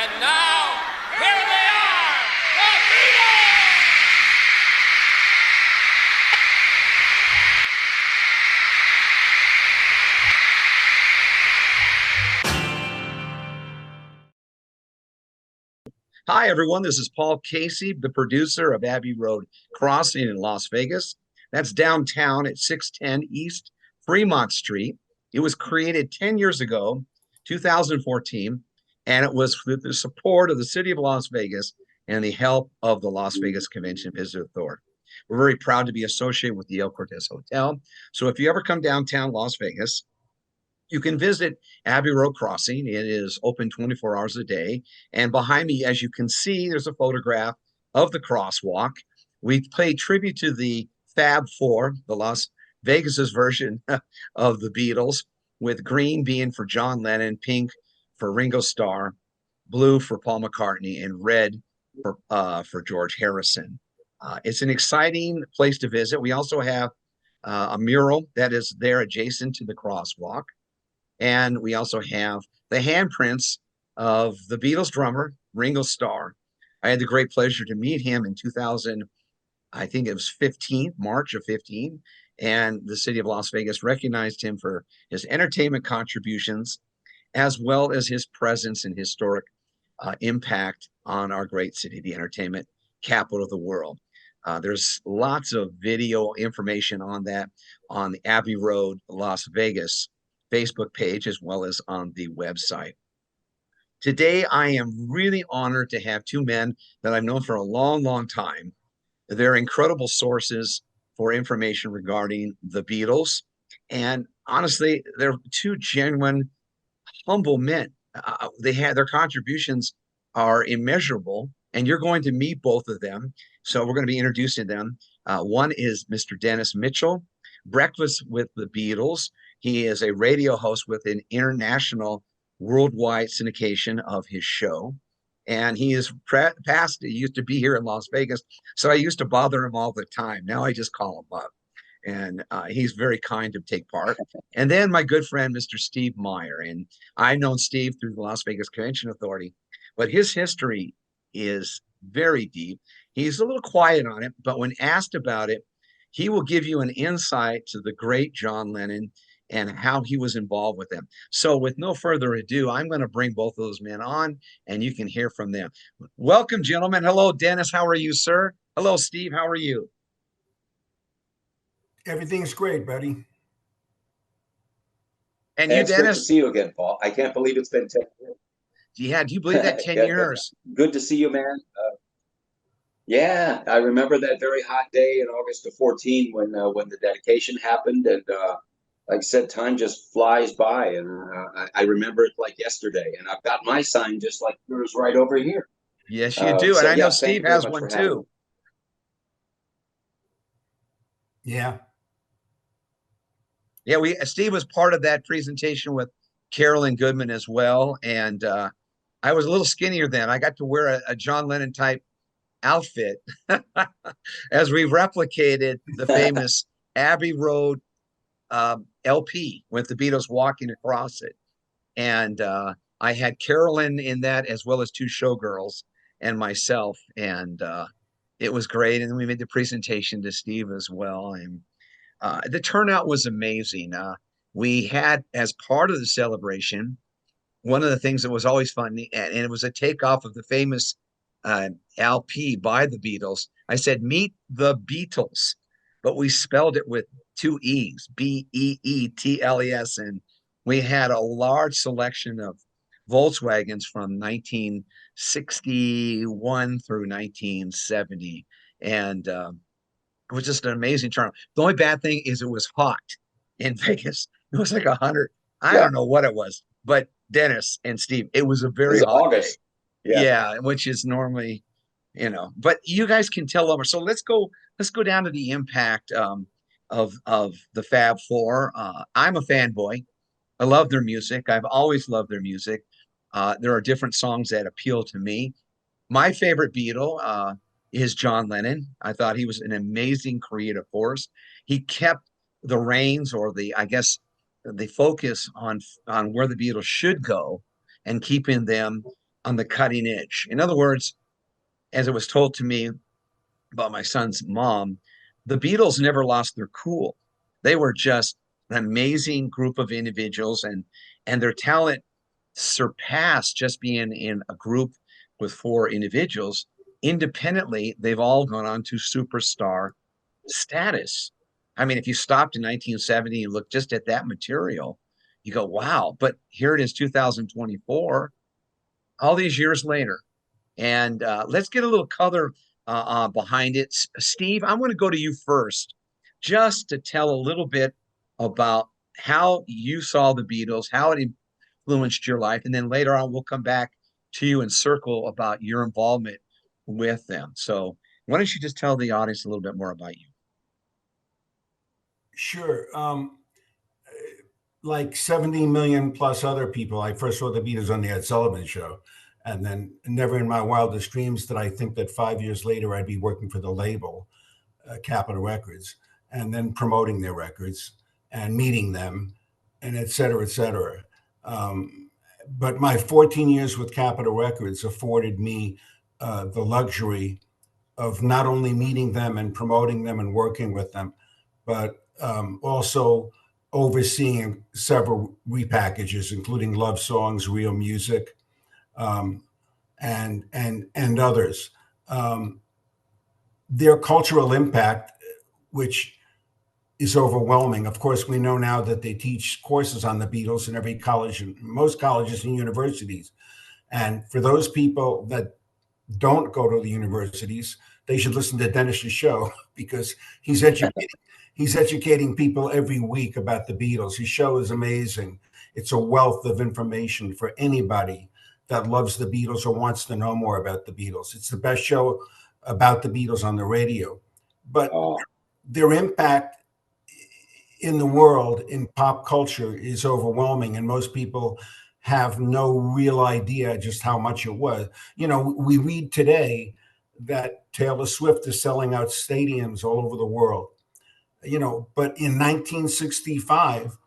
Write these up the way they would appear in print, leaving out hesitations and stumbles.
And now, here they are, the Beatles! Hi, everyone. This is Paul Casey, the producer of Abbey Road Crossing in Las Vegas. That's downtown at 610 East Fremont Street. It was created 10 years ago, 2014, and it was with the support of the city of Las Vegas and the help of the Las Vegas Convention Visitor Authority. We're very proud to be associated with the El Cortez Hotel. So if you ever come downtown Las Vegas, you can visit Abbey Road Crossing. It is open 24 hours a day. And behind me, as you can see, there's a photograph of the crosswalk. We play tribute to the Fab Four, the Las Vegas's version of the Beatles, with green being for John Lennon, pink for Ringo Starr, blue for Paul McCartney, and red for George Harrison. It's an exciting place to visit. We also have a mural that is there adjacent to the crosswalk. And we also have the handprints of the Beatles drummer, Ringo Starr. I had the great pleasure to meet him in 2000, I think it was 15, March of 15. And the city of Las Vegas recognized him for his entertainment contributions, as well as his presence and historic impact on our great city, the entertainment capital of the world. There's lots of video information on that on the Abbey Road Las Vegas Facebook page, as well as on the website. Today, I am really honored to have two men that I've known for a long, long time. They're incredible sources for information regarding the Beatles. And honestly, they're two genuine, humble men. Their contributions are immeasurable, and you're going to meet both of them. So we're going to be introducing them. One is Mr. Dennis Mitchell, Breakfast with the Beatles. He is a radio host with an international, worldwide syndication of his show. And he is past, he used to be here in Las Vegas. So I used to bother him all the time. Now I just call him up. And he's very kind to take part. And then my good friend, Mr. Steve Meyer. And I've known Steve through the Las Vegas Convention Authority, but his history is very deep. He's a little quiet on it, but when asked about it, he will give you an insight to the great John Lennon and how he was involved with them. So with no further ado, I'm going to bring both of those men on and you can hear from them. Welcome, gentlemen. Hello, Dennis. How are you, sir? Hello, Steve. How are you? Everything's great, buddy. And you, it's Dennis? Good to see you again, Paul. I can't believe it's been 10 years. Yeah, do you believe that 10 years? Good to see you, man. Yeah, I remember that very hot day in August of 14 when the dedication happened. And like I said, time just flies by. And I remember it like yesterday. And I've got my sign just like yours right over here. Yes, you do. And I know Steve has one too. Yeah. Yeah, Steve was part of that presentation with Carolyn Goodman as well. And I was a little skinnier then. I got to wear a John Lennon type outfit as we replicated the famous Abbey Road LP with the Beatles walking across it. And I had Carolyn in that, as well as two showgirls and myself. And it was great. And then we made the presentation to Steve as well. And the turnout was amazing. We had, as part of the celebration, one of the things that was always fun, and it was a takeoff of the famous LP by the Beatles. I said, "Meet the Beatles," but we spelled it with two E's, Beetles. And we had a large selection of Volkswagens from 1961 through 1970. And it was just an amazing turnout. The only bad thing is it was hot in Vegas. It was like 100. I don't know what it was, but Dennis and Steve, it was a very hot August. day. Yeah, which is normally, but you guys can tell over. So let's go down to the impact of the Fab Four. I'm a fanboy. I love their music. I've always loved their music. There are different songs that appeal to me. My favorite Beatle is John Lennon. I thought he was an amazing creative force. He kept the reins, or the focus on where the Beatles should go, and keeping them on the cutting edge. In other words, as it was told to me about my son's mom, the Beatles never lost their cool. They were just an amazing group of individuals, and their talent surpassed just being in a group with four individuals. Independently, they've all gone on to superstar status. I mean, if you stopped in 1970, you look just at that material, you go, wow. But here it is, 2024, all these years later. And let's get a little color behind it. Steve, I'm going to go to you first, just to tell a little bit about how you saw the Beatles, how it influenced your life. And then later on, we'll come back to you and circle about your involvement with them. So why don't you just tell the audience a little bit more about you? Sure. Like 70 million plus other people, I first saw the Beatles on the Ed Sullivan Show. And then never in my wildest dreams did I think that 5 years later I'd be working for the label, Capitol Records, and then promoting their records and meeting them, and et cetera, et cetera. But my 14 years with Capitol Records afforded me the luxury of not only meeting them and promoting them and working with them, but also overseeing several repackages, including Love Songs, Real Music, and others. Their cultural impact, which is overwhelming. Of course, we know now that they teach courses on the Beatles in every college and most colleges and universities. And for those people that don't go to the universities, they should listen to Dennis's show because he's educating people every week about the Beatles. His show is amazing. It's a wealth of information for anybody that loves the Beatles or wants to know more about the Beatles. It's the best show about the Beatles on the radio. But their impact in the world, in pop culture, is overwhelming, and most people have no real idea just how much it was. You know, we read today that Taylor Swift is selling out stadiums all over the world. You know, but in 1965,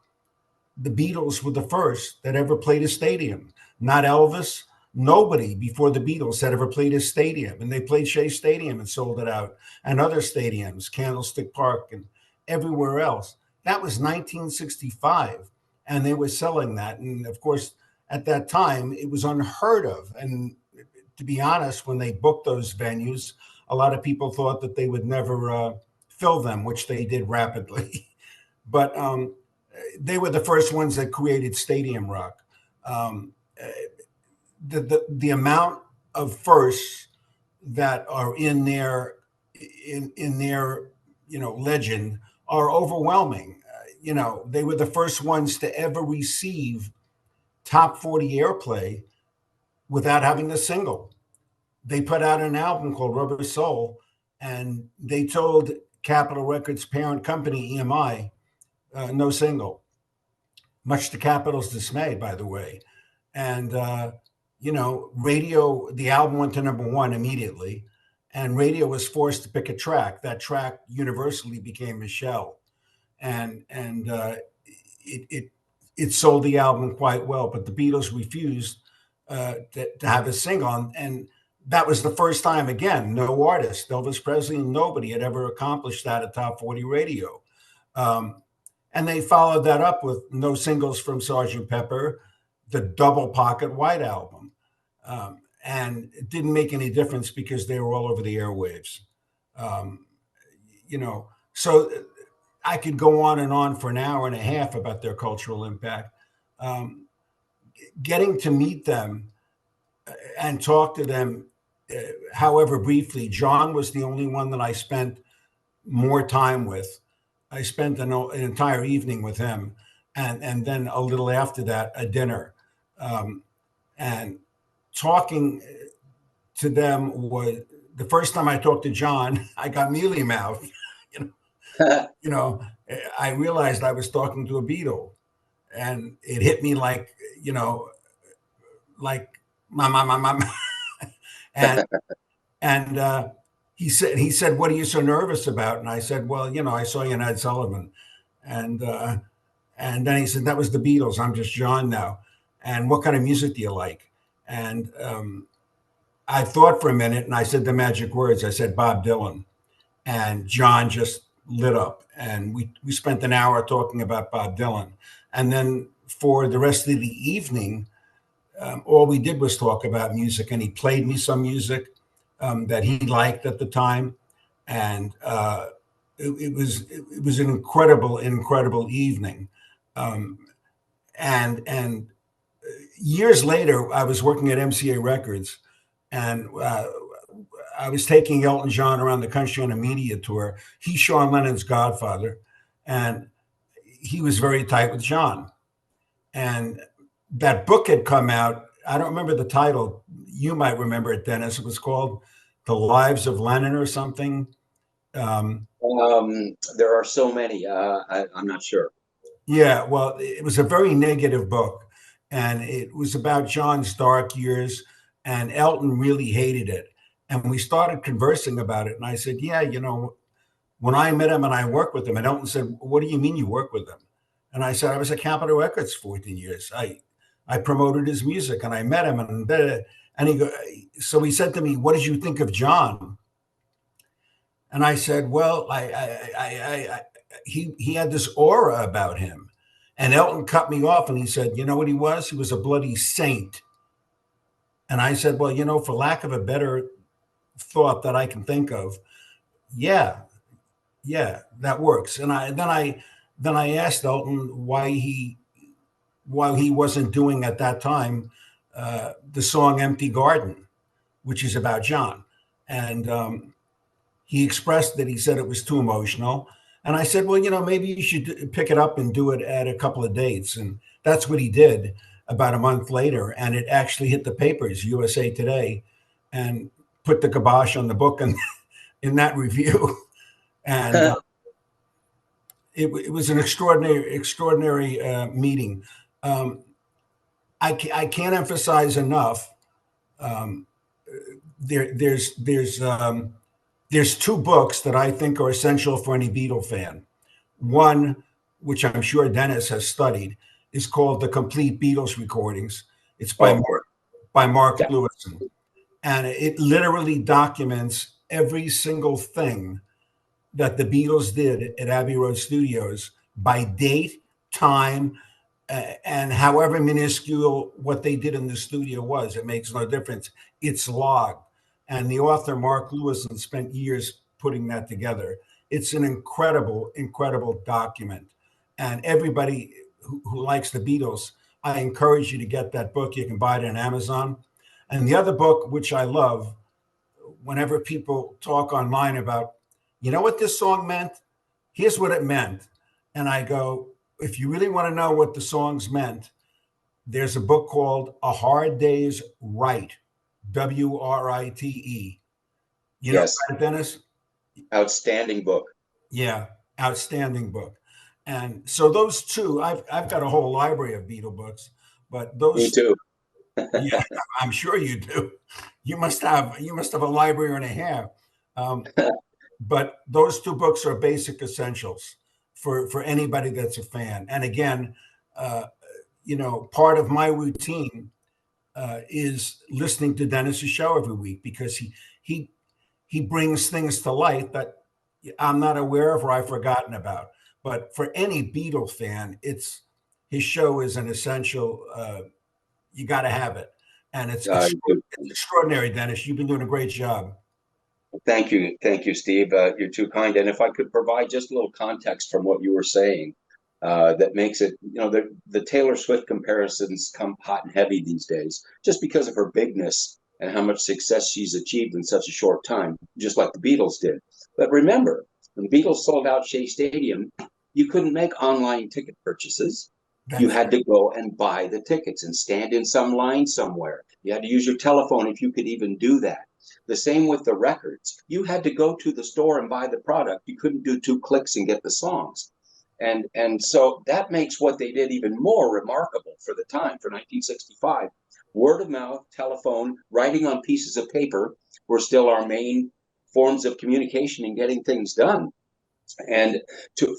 the Beatles were the first that ever played a stadium. Not Elvis, nobody before the Beatles had ever played a stadium. And they played Shea Stadium and sold it out, and other stadiums, Candlestick Park and everywhere else. That was 1965, and they were selling that. And of course, at that time, it was unheard of. And to be honest, when they booked those venues, a lot of people thought that they would never fill them, which they did rapidly. But they were the first ones that created stadium rock. The amount of firsts that are in their legend are overwhelming. They were the first ones to ever receive top 40 airplay without having a single. They put out an album called Rubber Soul, and they told Capitol Records' parent company, EMI, no single, much to Capitol's dismay, by the way. And, radio, the album went to #1 immediately, and radio was forced to pick a track. That track universally became Michelle. And it sold the album quite well, but the Beatles refused to have a single. And that was the first time, again, no artist, Elvis Presley, nobody had ever accomplished that at top 40 radio. And they followed that up with no singles from Sgt. Pepper, the Double Pocket White Album. And it didn't make any difference because they were all over the airwaves. So I could go on and on for an hour and a half about their cultural impact. Getting to meet them and talk to them, however briefly, John was the only one that I spent more time with. I spent an entire evening with him, and then a little after that, a dinner. And talking to them was the first time I talked to John, I got mealy mouth. I realized I was talking to a Beatle, and it hit me like my. And he said, "What are you so nervous about?" And I said, "Well, I saw you in Ed Sullivan." And then he said, "That was the Beatles. I'm just John now. And what kind of music do you like?" And I thought for a minute, and I said the magic words. I said Bob Dylan, and John just lit up, and we spent an hour talking about Bob Dylan, and then for the rest of the evening, all we did was talk about music, and he played me some music that he liked at the time, and it was an incredible evening. And years later, I was working at MCA Records, and I was taking Elton John around the country on a media tour. He's Sean Lennon's godfather, and he was very tight with John. And that book had come out. I don't remember the title. You might remember it, Dennis. It was called The Lives of Lennon or something. There are so many. I'm not sure. Yeah, well, it was a very negative book, and it was about John's dark years, and Elton really hated it. And we started conversing about it, and I said, yeah, when I met him and I worked with him, and Elton said, what do you mean you work with him? And I said, I was at Capitol Records 14 years. I promoted his music, and I met him, and so he said to me, what did you think of John? And I said, well, he had this aura about him. And Elton cut me off, and he said, you know what he was? He was a bloody saint. And I said, well, for lack of a better thought that I can think of, yeah, that works. And then I asked Elton why he wasn't doing at that time the song Empty Garden, which is about John. And he expressed that he said it was too emotional. And I said, well, maybe you should pick it up and do it at a couple of dates. And that's what he did about a month later. And it actually hit the papers, USA Today, and put the kibosh on the book and in that review. And it was an extraordinary meeting. I can't emphasize enough. There's two books that I think are essential for any Beatle fan. One, which I'm sure Dennis has studied, is called The Complete Beatles Recordings. It's by Mark Lewison. And it literally documents every single thing that the Beatles did at Abbey Road Studios by date, time, and however minuscule what they did in the studio was. It makes no difference. It's logged. And the author, Mark Lewison, spent years putting that together. It's an incredible document. And everybody who likes the Beatles, I encourage you to get that book. You can buy it on Amazon. And the other book, which I love, whenever people talk online about, what this song meant? Here's what it meant. And I go, if you really want to know what the songs meant, there's a book called A Hard Day's Write. WRITE. Yes. Know that, Dennis? Outstanding book. Yeah, outstanding book. And so those two, I've got a whole library of Beatle books, but those. Me too. Yeah, I'm sure you do. You must have a library and a half. But those two books are basic essentials for anybody that's a fan. And again, part of my routine is listening to Dennis's show every week, because he brings things to light that I'm not aware of or I've forgotten about. But for any Beatle fan, his show is an essential. You got to have it, and it's extraordinary, Dennis. You've been doing a great job. Thank you, Steve. You're too kind. And if I could provide just a little context from what you were saying, that makes it, the Taylor Swift comparisons come hot and heavy these days, just because of her bigness and how much success she's achieved in such a short time, just like the Beatles did. But remember, when the Beatles sold out Shea Stadium, you couldn't make online ticket purchases. You had to go and buy the tickets and stand in some line somewhere. You had to use your telephone if you could even do that. The same with the records. You had to go to the store and buy the product. You couldn't do 2 clicks and get the songs. And so that makes what they did even more remarkable for the time, for 1965. Word of mouth, telephone, writing on pieces of paper were still our main forms of communication and getting things done. And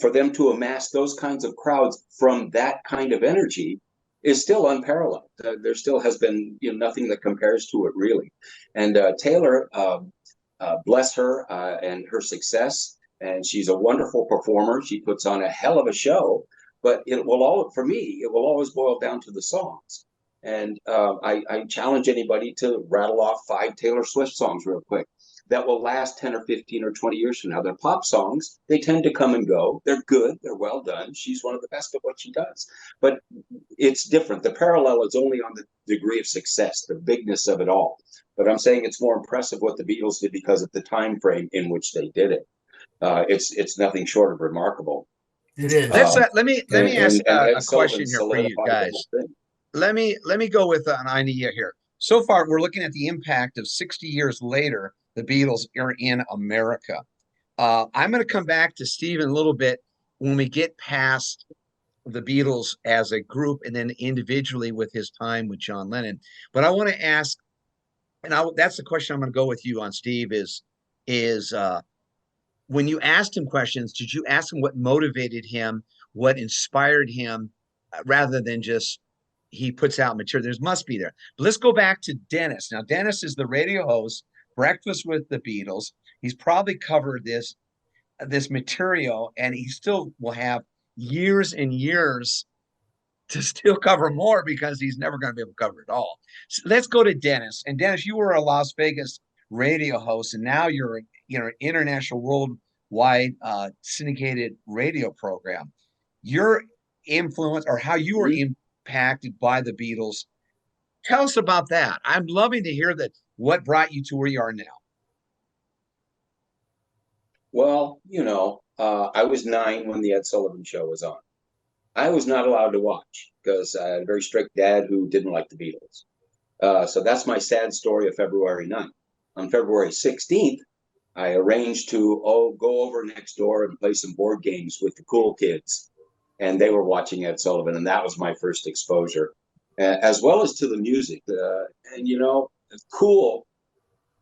for them to amass those kinds of crowds from that kind of energy is still unparalleled. There still has been nothing that compares to it really. And Taylor, bless her and her success, and she's a wonderful performer. She puts on a hell of a show, but for me, it will always boil down to the songs. And I challenge anybody to rattle off 5 Taylor Swift songs real quick that will last 10 or 15 or 20 years from now. They're pop songs. They tend to come and go. They're good. They're well done. She's one of the best at what she does. But it's different. The parallel is only on the degree of success, the bigness of it all. But I'm saying it's more impressive what the Beatles did because of the time frame in which they did it. It's nothing short of remarkable. It is. Let me ask a question here for you guys. Let me go with an idea here. So far, we're looking at the impact of 60 years later, the Beatles are in America. I'm going to come back to Steve in a little bit when we get past the Beatles as a group and then individually with his time with John Lennon. But I want to ask, and that's the question I'm going to go with you on, Steve, is when you asked him questions, did you ask him what motivated him, what inspired him, rather than just he puts out material? There must be there. But let's go back to Dennis. Now, Dennis is the radio host, Breakfast with the Beatles. He's probably covered this material, and he still will have years and years to still cover more because he's never going to be able to cover it all. So let's go to Dennis. And Dennis, you were a Las Vegas radio host, and now you're an international, worldwide syndicated radio program. Your influence, or how you were impacted by the Beatles, tell us about that. I'm loving to hear that. What brought you to where you are now? Well, I was 9 when the Ed Sullivan Show was on. I was not allowed to watch because I had a very strict dad who didn't like the Beatles. So that's my sad story of February 9th. On February 16th, I arranged to go over next door and play some board games with the cool kids. And they were watching Ed Sullivan, and that was my first exposure, as well as to the music. Cool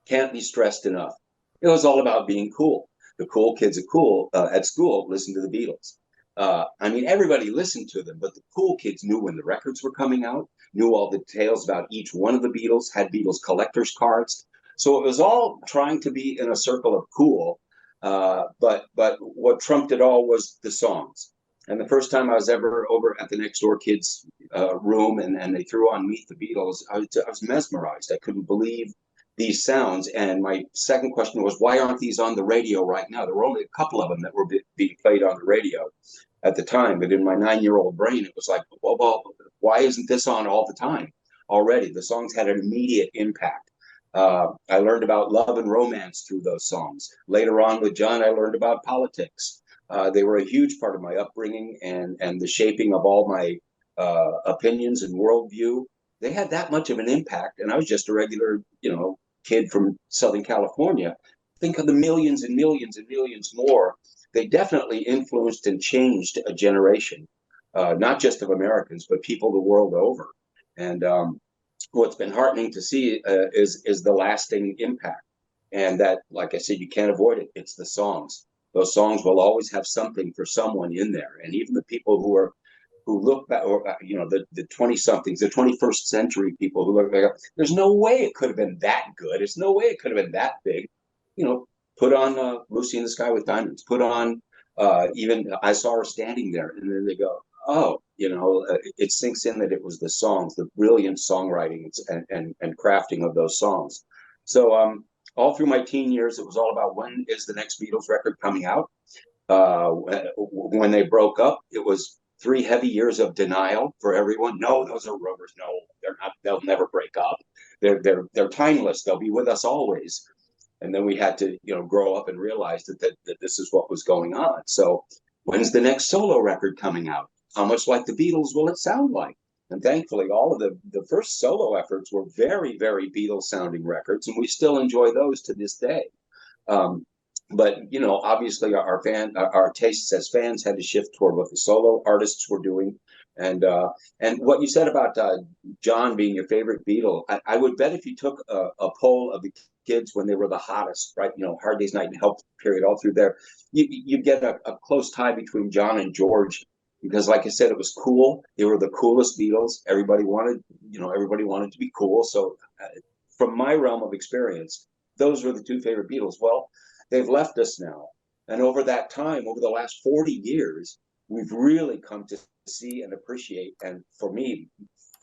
can't be stressed enough. It was all about being cool. The cool kids at school listened to the Beatles. Everybody listened to them, but the cool kids knew when the records were coming out, knew all the details about each one of the Beatles, had Beatles collector's cards. So it was all trying to be in a circle of cool. But what trumped it all was the songs. And the first time I was ever over at the next door kids' room and they threw on Meet the Beatles, I was mesmerized. I couldn't believe these sounds. And my second question was, why aren't these on the radio right now? There were only a couple of them that were being played on the radio at the time. But in my 9-year-old brain, it was like, well, why isn't this on all the time already? The songs had an immediate impact. I learned about love and romance through those songs. Later on with John, I learned about politics. They were a huge part of my upbringing and the shaping of all my opinions and worldview. They had that much of an impact, and I was just a regular, kid from Southern California. Think of the millions and millions and millions more. They definitely influenced and changed a generation, not just of Americans, but people the world over. And what's been heartening to see is the lasting impact. And that, like I said, you can't avoid it. It's the songs. Those songs will always have something for someone in there. And even the people who look back, or the 20-somethings, the 21st century people who look back, there's no way it could have been that good. There's no way it could have been that big. Put on Lucy in the Sky with Diamonds. Put on even I Saw Her Standing There, and then they go, oh, it sinks in that it was the songs, the brilliant songwriting and crafting of those songs. So all through my teen years, it was all about when is the next Beatles record coming out. When they broke up, it was 3 heavy years of denial for everyone. No, those are rumors. No, they're not. They'll never break up. They're timeless. They'll be with us always. And then we had to, grow up and realize that this is what was going on. So when's the next solo record coming out? How much like the Beatles will it sound like? And thankfully, all of the first solo efforts were very, very Beatles-sounding records, and we still enjoy those to this day. But obviously, our tastes as fans had to shift toward what the solo artists were doing. And what you said about John being your favorite Beatle, I would bet if you took a poll of the kids when they were the hottest, right? Hard Day's Night and Help period all through there, you'd get a close tie between John and George because, like I said, it was cool. They were the coolest Beatles. Everybody wanted, everybody wanted to be cool. So, from my realm of experience, those were the two favorite Beatles. Well, they've left us now, and over that time, over the last 40 years, we've really come to see and appreciate, and for me,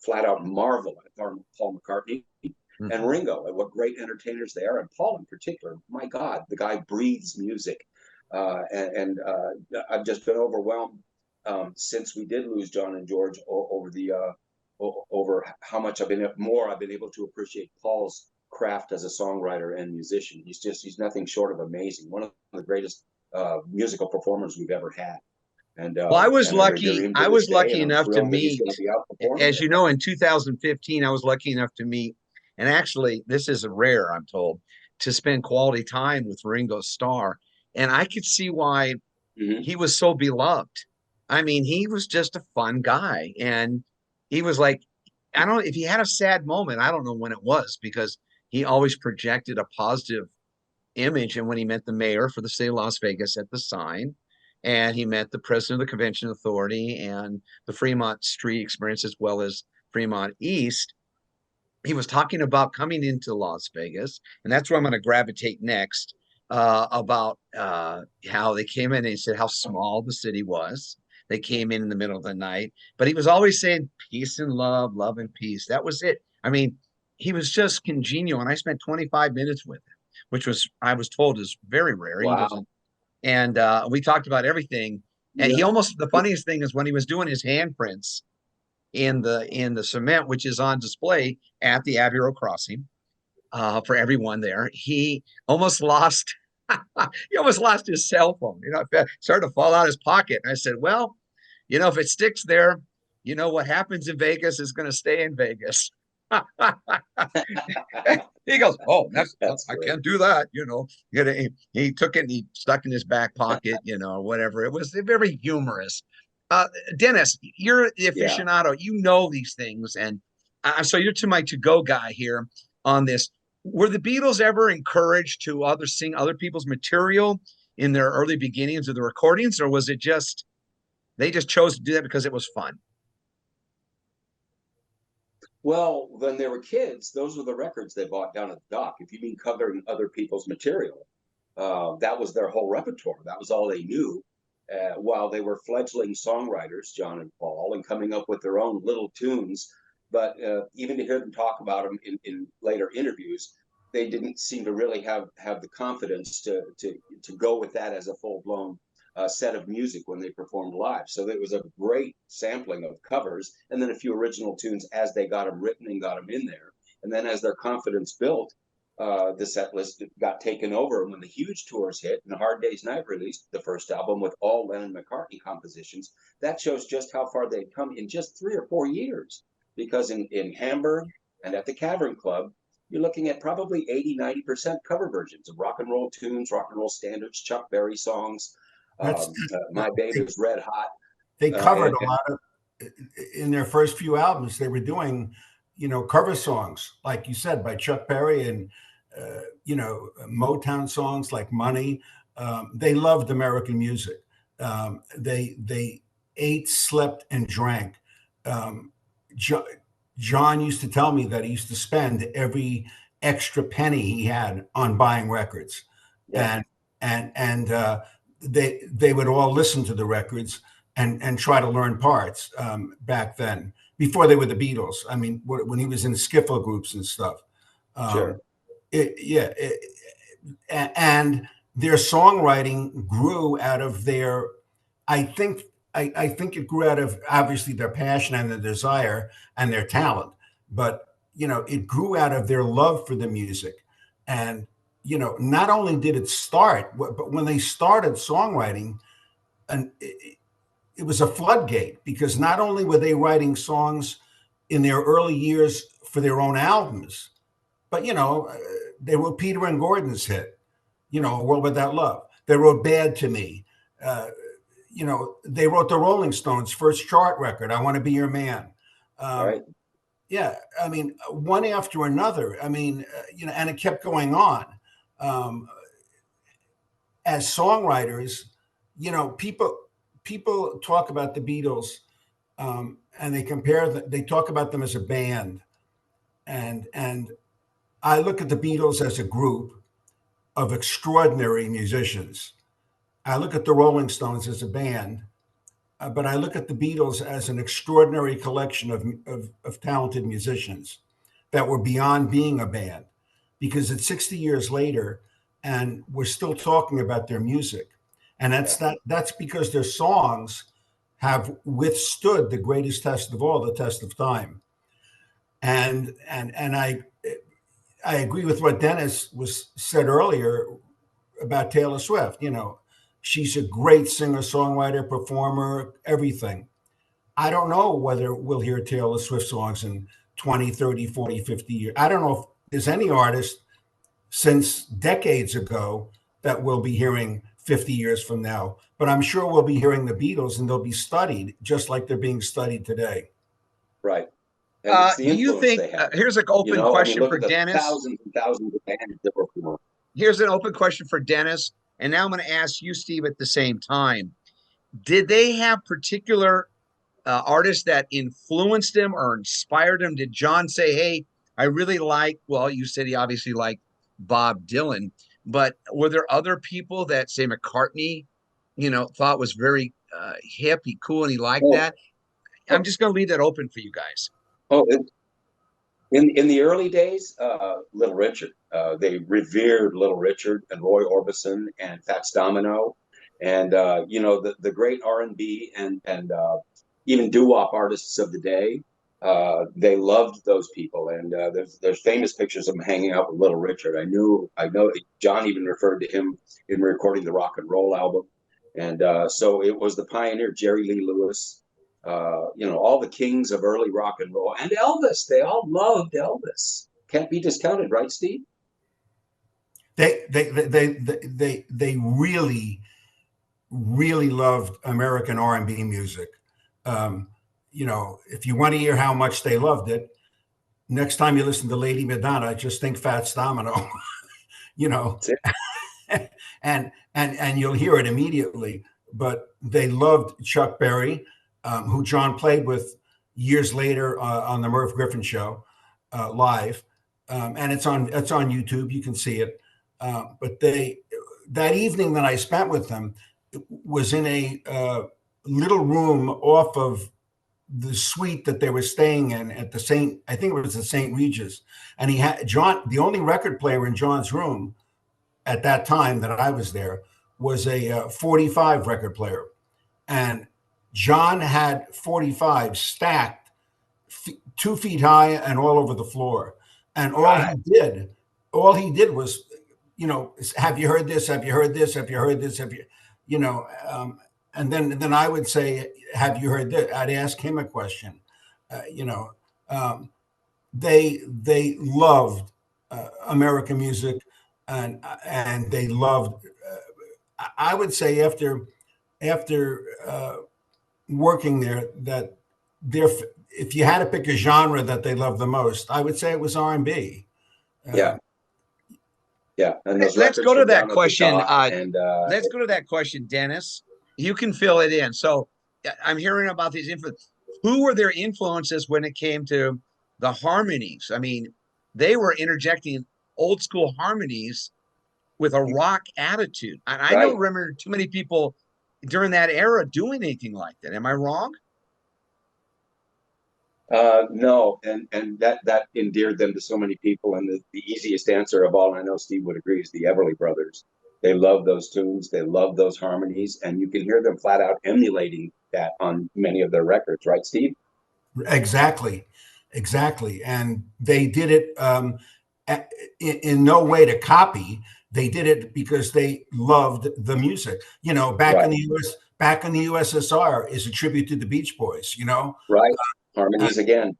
flat out marvel at Paul McCartney and Ringo, and what great entertainers they are, and Paul in particular. My God, the guy breathes music, and I've just been overwhelmed since we did lose John and George over how much I've been able to appreciate Paul's craft as a songwriter and musician. He's nothing short of amazing. One of the greatest musical performers we've ever had. And well, I was lucky. I was lucky enough to meet, as you know, in 2015, I was lucky enough to meet, and actually, this is rare, I'm told, to spend quality time with Ringo Starr, and I could see why he was so beloved. I mean, he was just a fun guy, and he was like, I don't know if he had a sad moment. I don't know when it was, because he always projected a positive image. And when he met the mayor for the city of Las Vegas at the sign, and he met the president of the convention authority and the Fremont Street experience, as well as Fremont East, he was talking about coming into Las Vegas. And that's where I'm going to gravitate next, about how they came in, and he said how small the city was. They came in the middle of the night, but he was always saying peace and love, love and peace. That was it. I mean, he was just congenial, and I spent 25 minutes with him, which was, I was told, is very rare. Wow. And we talked about everything. And he almost, the funniest thing is when he was doing his handprints in the cement, which is on display at the Abbey Road Crossing, for everyone there, he almost lost his cell phone. It started to fall out of his pocket. And I said, well, if it sticks there, what happens in Vegas is going to stay in Vegas. He goes, oh, I can't do that. He took it and he stuck in his back pocket, or whatever. It was very humorous. Dennis, you're the aficionado. You know these things, and so you're my to-go guy here on this. Were the Beatles ever encouraged to sing other people's material in their early beginnings of the recordings, or was it just they just chose to do that because it was fun? Well, when they were kids, those were the records they bought down at the dock. If you mean covering other people's material, that was their whole repertoire. That was all they knew. While they were fledgling songwriters, John and Paul, and coming up with their own little tunes. But even to hear them talk about them in later interviews, they didn't seem to really have the confidence to go with that as a full-blown set of music when they performed live. So it was a great sampling of covers, and then a few original tunes as they got them written and got them in there. And then as their confidence built, the set list got taken over. And when the huge tours hit and Hard Day's Night released the first album with all Lennon McCartney compositions, that shows just how far they'd come in just 3 or 4 years. Because in Hamburg and at the Cavern Club, you're looking at probably 80-90% cover versions of rock and roll tunes, rock and roll standards, Chuck Berry songs. My Baby's Red Hot. They covered a lot of, in their first few albums, they were doing, cover songs, like you said, by Chuck Berry, and, Motown songs like Money. They loved American music. They ate, slept, and drank. John used to tell me that he used to spend every extra penny he had on buying records. Yeah. And they would all listen to the records and try to learn parts back then, before they were the Beatles. I mean, when he was in skiffle groups and stuff. Sure. And their songwriting grew out of their, I think it grew out of obviously their passion and their desire and their talent, but it grew out of their love for the music. And not only did it start, but when they started songwriting, and it was a floodgate, because not only were they writing songs in their early years for their own albums, but they wrote Peter and Gordon's hit, A World Without Love. They wrote Bad to Me. They wrote the Rolling Stones' first chart record, I Want to Be Your Man. Right. Yeah, I mean, one after another. I mean, and it kept going on. As songwriters, people talk about the Beatles, and they talk about them as a band, and I look at the Beatles as a group of extraordinary musicians. I look at the Rolling Stones as a band, but I look at the Beatles as an extraordinary collection of talented musicians that were beyond being a band, because it's 60 years later and we're still talking about their music. And that's because their songs have withstood the greatest test of all, the test of time. And I agree with what Dennis said earlier about Taylor Swift. She's a great singer, songwriter, performer, everything. I don't know whether we'll hear Taylor Swift songs in 20, 30, 40, 50 years. I don't know if there's any artist since decades ago that we'll be hearing 50 years from now. But I'm sure we'll be hearing the Beatles, and they'll be studied just like they're being studied today. Right. Do you think, here's an open question for Dennis. Thousands and thousands of bands that were formed. Here's an open question for Dennis. And now I'm going to ask you, Steve, at the same time. Did they have particular artists that influenced them or inspired them? Did John say, hey, I really like, well, you said he obviously liked Bob Dylan, but were there other people that, say, McCartney, thought was very hip, cool, and he liked that? I'm just going to leave that open for you guys. In the early days, Little Richard, they revered Little Richard and Roy Orbison and Fats Domino, and the great R&B and even doo-wop artists of the day. They loved those people, and there's famous pictures of him hanging out with Little Richard. I know John even referred to him in recording the rock and roll album, and so it was the pioneer Jerry Lee Lewis. All the kings of early rock and roll, and Elvis. They all loved Elvis. Can't be discounted, right, Steve? They really, really loved American R&B music. If you want to hear how much they loved it, next time you listen to Lady Madonna, just think Fats Domino. and you'll hear it immediately. But they loved Chuck Berry, who John played with years later on the Merv Griffin Show live, and it's on YouTube. You can see it. But that evening that I spent with them was in a little room off of the suite that they were staying in at I think it was the St. Regis, and he had John. The only record player in John's room at that time that I was there was a 45 record player, and John had 45 stacked 2 feet high and all over the floor. And all he did was, have you heard this? Have you heard this? Have you heard this? And then I would say, have you heard this? I'd ask him a question. They loved American music, and they loved, I would say after working there, that if you had to pick a genre that they loved the most, I would say it was R&B. Yeah. And let's go to that question. Let's go to that question, Dennis. You can fill it in. So I'm hearing about these influences. Who were their influences when it came to the harmonies? I mean, they were interjecting old school harmonies with a rock attitude. And I don't remember too many people during that era doing anything like that. Am I wrong? No, and that endeared them to so many people. And the easiest answer of all, and I know Steve would agree, is the Everly Brothers. They love those tunes. They love those harmonies, and you can hear them flat out emulating that on many of their records, right, Steve? Exactly. And they did it in no way to copy. They did it because they loved the music. Back in the USSR is a tribute to the Beach Boys. Right. Harmonies again.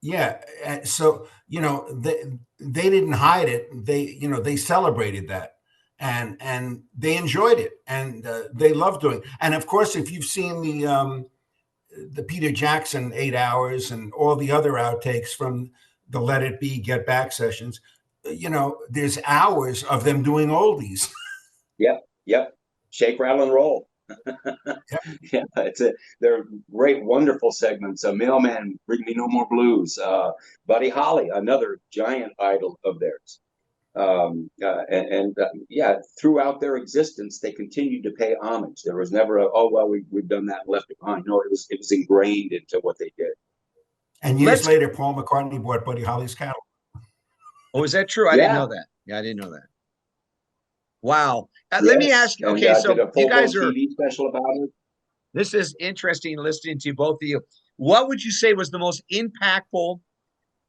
Yeah. So they didn't hide it. They celebrated that, and they enjoyed it, and they loved doing it. And of course, if you've seen the Peter Jackson 8 Hours and all the other outtakes from the Let It Be, Get Back sessions, there's hours of them doing oldies. Yep. Shake, rattle, and roll. Yeah, they're great, wonderful segments. Mailman, Bring Me No More Blues. Buddy Holly, another giant idol of theirs. Yeah, throughout their existence, they continued to pay homage. There was never oh well, we've done that and left it behind. No, it was ingrained into what they did. And years later, Paul McCartney bought Buddy Holly's catalog. Oh, is that true? I didn't know that. Yeah, I didn't know that. Wow. Yes. Let me ask you. Okay, so did a you guys are TV special about it. This is interesting listening to both of you. What would you say was the most impactful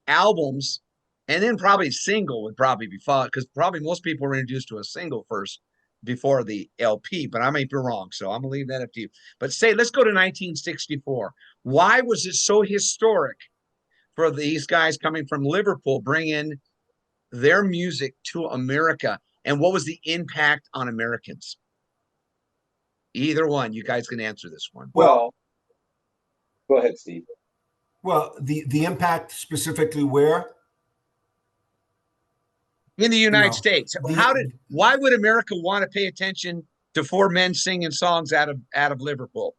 albums, and then probably single would probably be followed, because probably most people were introduced to a single first before the LP, but I may be wrong, so I'm gonna leave that up to you. But say, let's go to 1964. Why was it so historic for these guys coming from Liverpool, bringing their music to America, and what was the impact on Americans? Either one, you guys can answer this one. Well, go ahead, Steve. Well, the impact specifically where? In the United States. Why would America want to pay attention to four men singing songs out of Liverpool?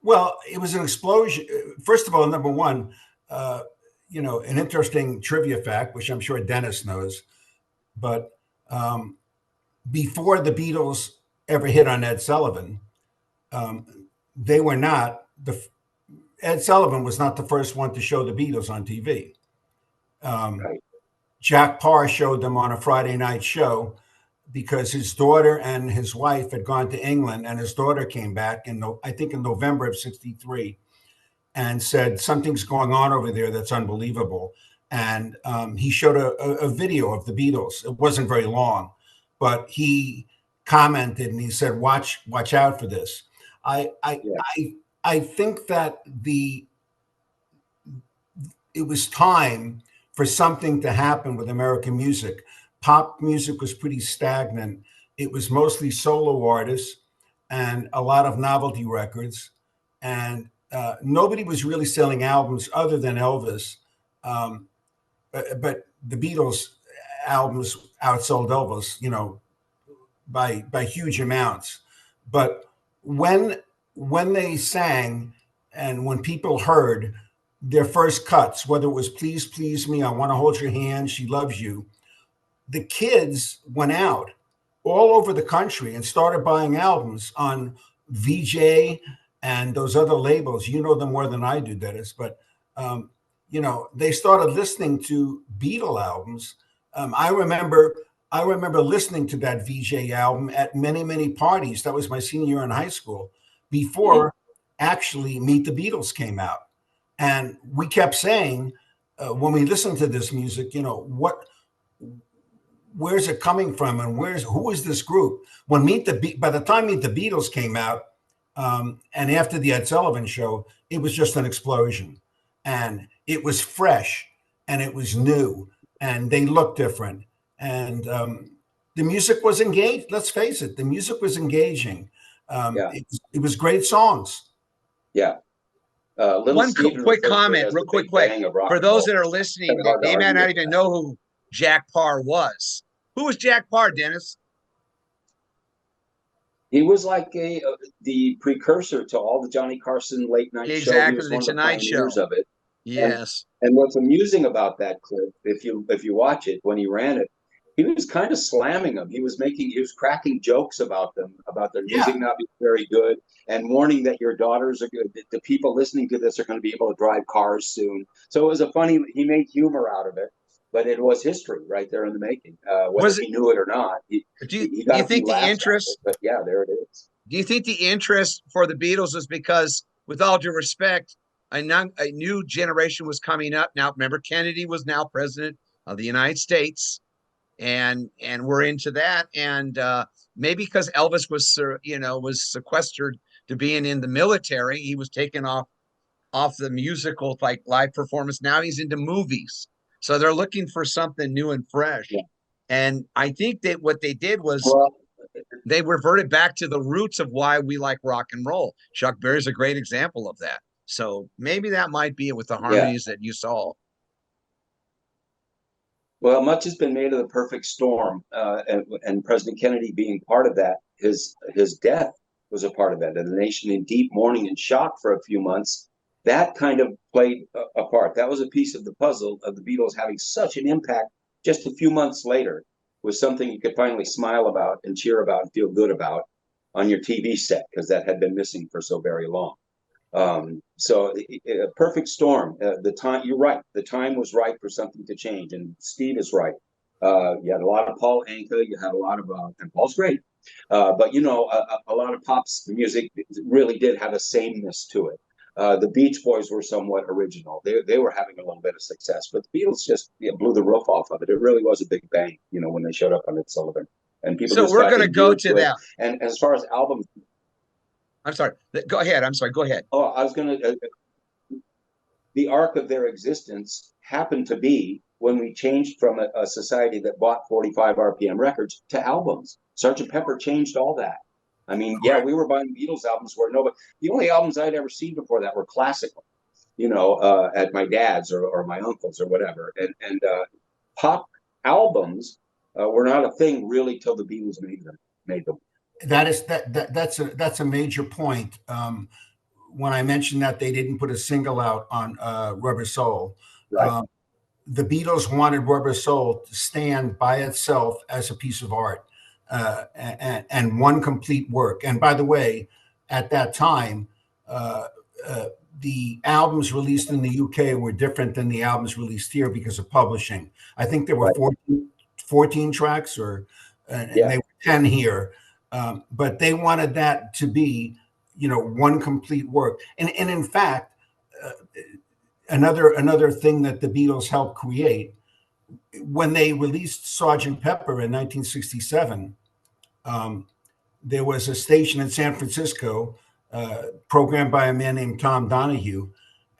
Well, it was an explosion. First of all, number one, an interesting trivia fact, which I'm sure Dennis knows, but before the Beatles ever hit on Ed Sullivan, they were not Ed Sullivan was not the first one to show the Beatles on TV. Right. Jack Parr showed them on a Friday night show because his daughter and his wife had gone to England, and his daughter came back I think in November of '63, and said something's going on over there that's unbelievable. And he showed a video of the Beatles. It wasn't very long, but he commented and he said, "Watch out for this." I think that it was time for something to happen with American music. Pop music was pretty stagnant. It was mostly solo artists and a lot of novelty records, and nobody was really selling albums other than Elvis. But the Beatles albums outsold Elvis, by huge amounts. But when they sang and when people heard their first cuts, whether it was Please Please Me, I Want to Hold Your Hand, She Loves You, the kids went out all over the country and started buying albums on VJ and those other labels. You know them more than I do, Dennis, but they started listening to Beatle albums. I remember listening to that VJ album at many, many parties. That was my senior year in high school, before actually Meet the Beatles came out. And we kept saying, when we listened to this music, where's it coming from, and who is this group? By the time Meet the Beatles came out, and after the Ed Sullivan Show, it was just an explosion, and it was fresh, and it was new, and they looked different, and the music was engaged. Let's face it, the music was engaging. It was great songs. Yeah. One quick comment, real quick. For those that are listening, they may not even know who Jack Parr was. Who was Jack Parr, Dennis? He was like the precursor to all the Johnny Carson late night show. Exactly, the Tonight Show of it. Yes. And what's amusing about that clip, if you watch it, when he ran it, he was kind of slamming them. He was cracking jokes about them, about their music not being very good, and warning that your daughters are good. The people listening to this are going to be able to drive cars soon. So it was he made humor out of it, but it was history right there in the making. Whether he knew it or not, do you think the interest? But yeah, there it is. Do you think the interest for the Beatles is because, with all due respect, a new generation was coming up? Now, remember, Kennedy was now president of the United States. And we're into that, and maybe because Elvis was sequestered to being in the military, he was taken off the musical like live performance. Now he's into movies, so they're looking for something new and fresh. Yeah. And I think that what they did was they reverted back to the roots of why we like rock and roll. Chuck Berry's a great example of that. So maybe that might be it with the harmonies that you saw. Well, much has been made of the perfect storm, and President Kennedy being part of that. His death was a part of that, and the nation in deep mourning and shock for a few months. That kind of played a part. That was a piece of the puzzle of the Beatles having such an impact just a few months later, was something you could finally smile about and cheer about and feel good about on your TV set, because that had been missing for so very long. So a perfect storm. The time, you're right. The time was right for something to change, and Steve is right. You had a lot of Paul Anka. You had a lot of, and Paul's great. But you know, a lot of pop's music really did have a sameness to it. The Beach Boys were somewhat original. They were having a little bit of success, but the Beatles just blew the roof off of it. It really was a big bang, you know, when they showed up on Ed Sullivan, and people. So we're going to go to that. And as far as albums. I'm sorry. Go ahead. I'm sorry. Go ahead. Oh, I was going to. The arc of their existence happened to be when we changed from a society that bought 45 RPM records to albums. Sgt. Pepper changed all that. I mean, yeah, we were buying Beatles albums where nobody. The only albums I'd ever seen before that were classical, you know, at my dad's or my uncle's or whatever. And pop albums were not a thing really till the Beatles made them. That's a major point. When I mentioned that they didn't put a single out on Rubber Soul, right. The Beatles wanted Rubber Soul to stand by itself as a piece of art and one complete work. And by the way, at that time, the albums released in the UK were different than the albums released here because of publishing. I think there were 14 tracks, and they were 10 here. But they wanted that to be, you know, one complete work. And in fact, another thing that the Beatles helped create, when they released Sgt. Pepper in 1967, there was a station in San Francisco programmed by a man named Tom Donahue,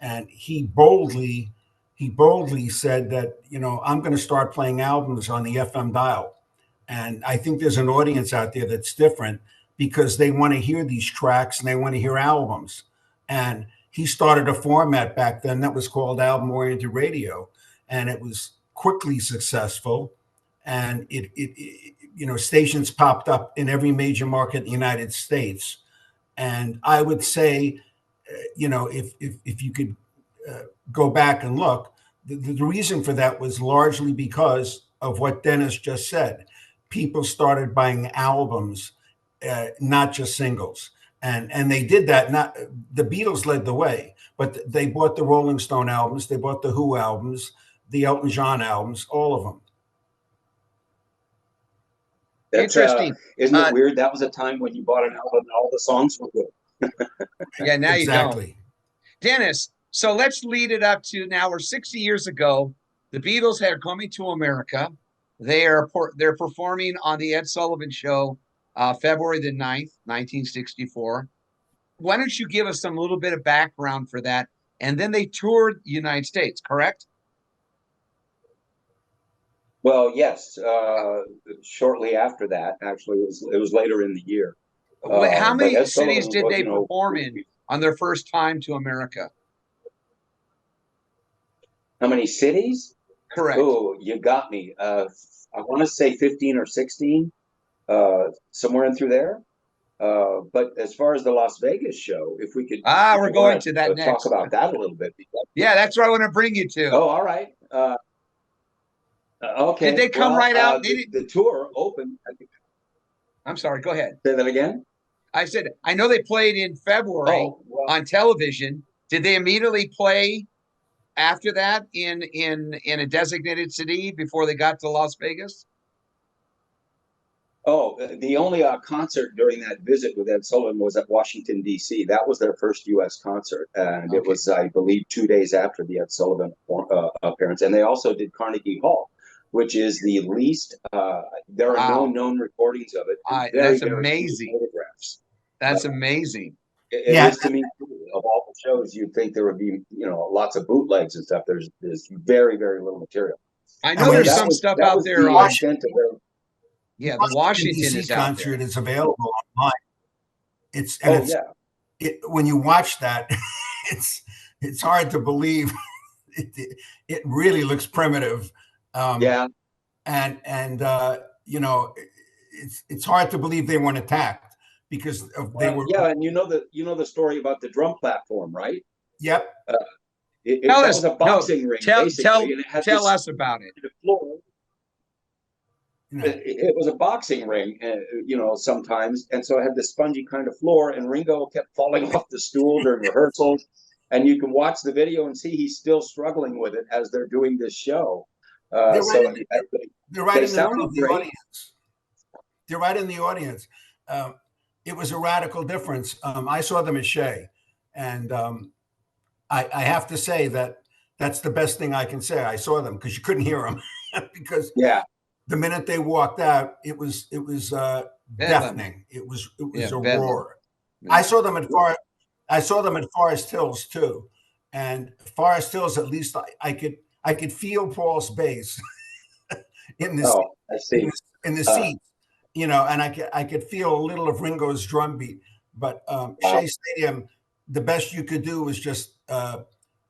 and he boldly said that, you know, I'm going to start playing albums on the FM dial. And I think there's an audience out there that's different because they want to hear these tracks and they want to hear albums. And he started a format back then that was called album-oriented radio, and it was quickly successful. And it you know, stations popped up in every major market in the United States. And I would say, you know, if you could go back and look, the reason for that was largely because of what Dennis just said. People started buying albums, not just singles. And they did that. Not the Beatles led the way, but they bought the Rolling Stone albums, they bought the Who albums, the Elton John albums, all of them. That's, interesting. Isn't it weird? That was a time when you bought an album and all the songs were good. Yeah, now exactly. You don't. Dennis, so let's lead it up to now. We're 60 years ago. The Beatles are coming to America. They're performing on the Ed Sullivan Show, February the 9th, 1964. Why don't you give us some little bit of background for that? And then they toured the United States, correct? Well, yes. Shortly after that, actually, it was later in the year. How many cities did they perform in on their first time to America? How many cities? Correct. Oh, you got me. I want to say 15 or 16, somewhere in through there. But as far as the Las Vegas show, if we could, we're going to that next. Talk about that a little bit. Yeah, that's what I want to bring you to. Oh, all right. Okay. Did they come right out? The tour opened. I'm sorry. Go ahead. Say that again. I said I know they played in February on television. Did they immediately play after that in a designated city before they got to Las Vegas? Oh, the only concert during that visit with Ed Sullivan was at Washington, D.C. That was their first U.S. concert. And It was, I believe, 2 days after the Ed Sullivan appearance. And they also did Carnegie Hall, which is the least, there are no known recordings of it. That's amazing. Photographs. That's amazing. It is to me, of all the shows, you'd think there would be, you know, lots of bootlegs and stuff. There's very, very little material. I know there's some stuff out there on the Washington DC concert is available online. When you watch that, it's hard to believe. It really looks primitive. Yeah. And you know, it's hard to believe they weren't attacked because they were. Yeah, and you know the story about the drum platform, right? Yep. Tell That us, was a no, boxing ring, tell basically, and it had tell this us about it. floor. You know, It was a boxing ring, you know, sometimes, and so it had this spongy kind of floor, and Ringo kept falling off the stool during rehearsals, and you can watch the video and see he's still struggling with it as they're doing this show. they're right. So They're right they in the middle sounded of the great. audience. They're right in the audience. It was a radical difference. I saw them at Shea, and I have to say that that's the best thing I can say. I saw them because you couldn't hear them because Yeah, the minute they walked out, it was deafening. It was a roar. Yeah. I saw them at Forest Hills too, and Forest Hills, at least I could feel Paul's bass in the oh, I see. in the seats, you know, and I could feel a little of Ringo's drum beat. But Wow. Shea Stadium, the best you could do was just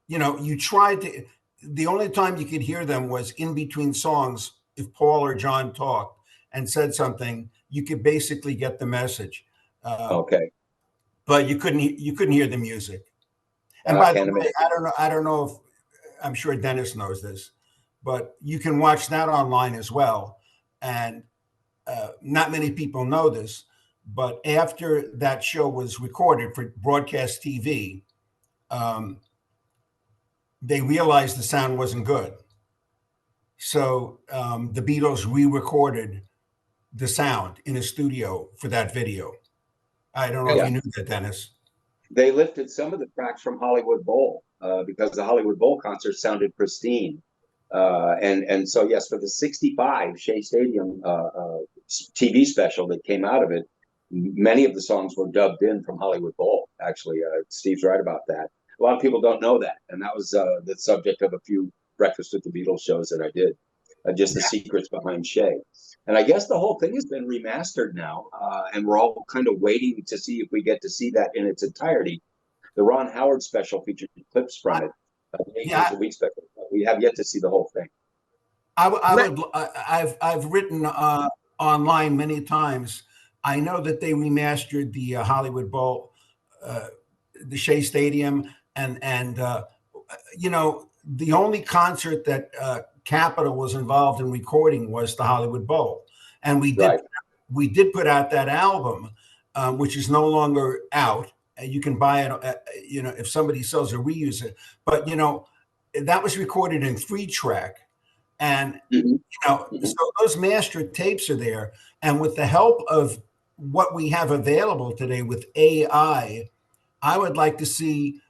you know, you tried to. The only time you could hear them was in between songs. If Paul or John talked and said something, you could basically get the message. Okay, But you couldn't hear the music. And by the can't way, imagine. I don't know if I'm sure Dennis knows this, but you can watch that online as well. And not many people know this, but after that show was recorded for broadcast TV, they realized the sound wasn't good. So the Beatles re-recorded the sound in a studio for that video. I don't know if Yeah. you knew that, Dennis. They lifted some of the tracks from Hollywood Bowl because the Hollywood Bowl concert sounded pristine. And so, yes, for the 65 Shea Stadium TV special that came out of it, many of the songs were dubbed in from Hollywood Bowl. Actually, Steve's right about that. A lot of people don't know that. And that was the subject of a few Breakfast with the Beatles shows that I did, just the secrets behind Shea. And I guess the whole thing has been remastered now, and we're all kind of waiting to see if we get to see that in its entirety. The Ron Howard special featured clips from it. Yeah. A week special. We have yet to see the whole thing. I've written online many times. I know that they remastered the Hollywood Bowl, the Shea Stadium, and you know, the only concert that Capitol was involved in recording was the Hollywood Bowl, and we did put out that album, which is no longer out. You can buy it, you know, if somebody sells a reuse it. But you know, that was recorded in 3-track, and you know, so those master tapes are there. And with the help of what we have available today with AI, I would like to see,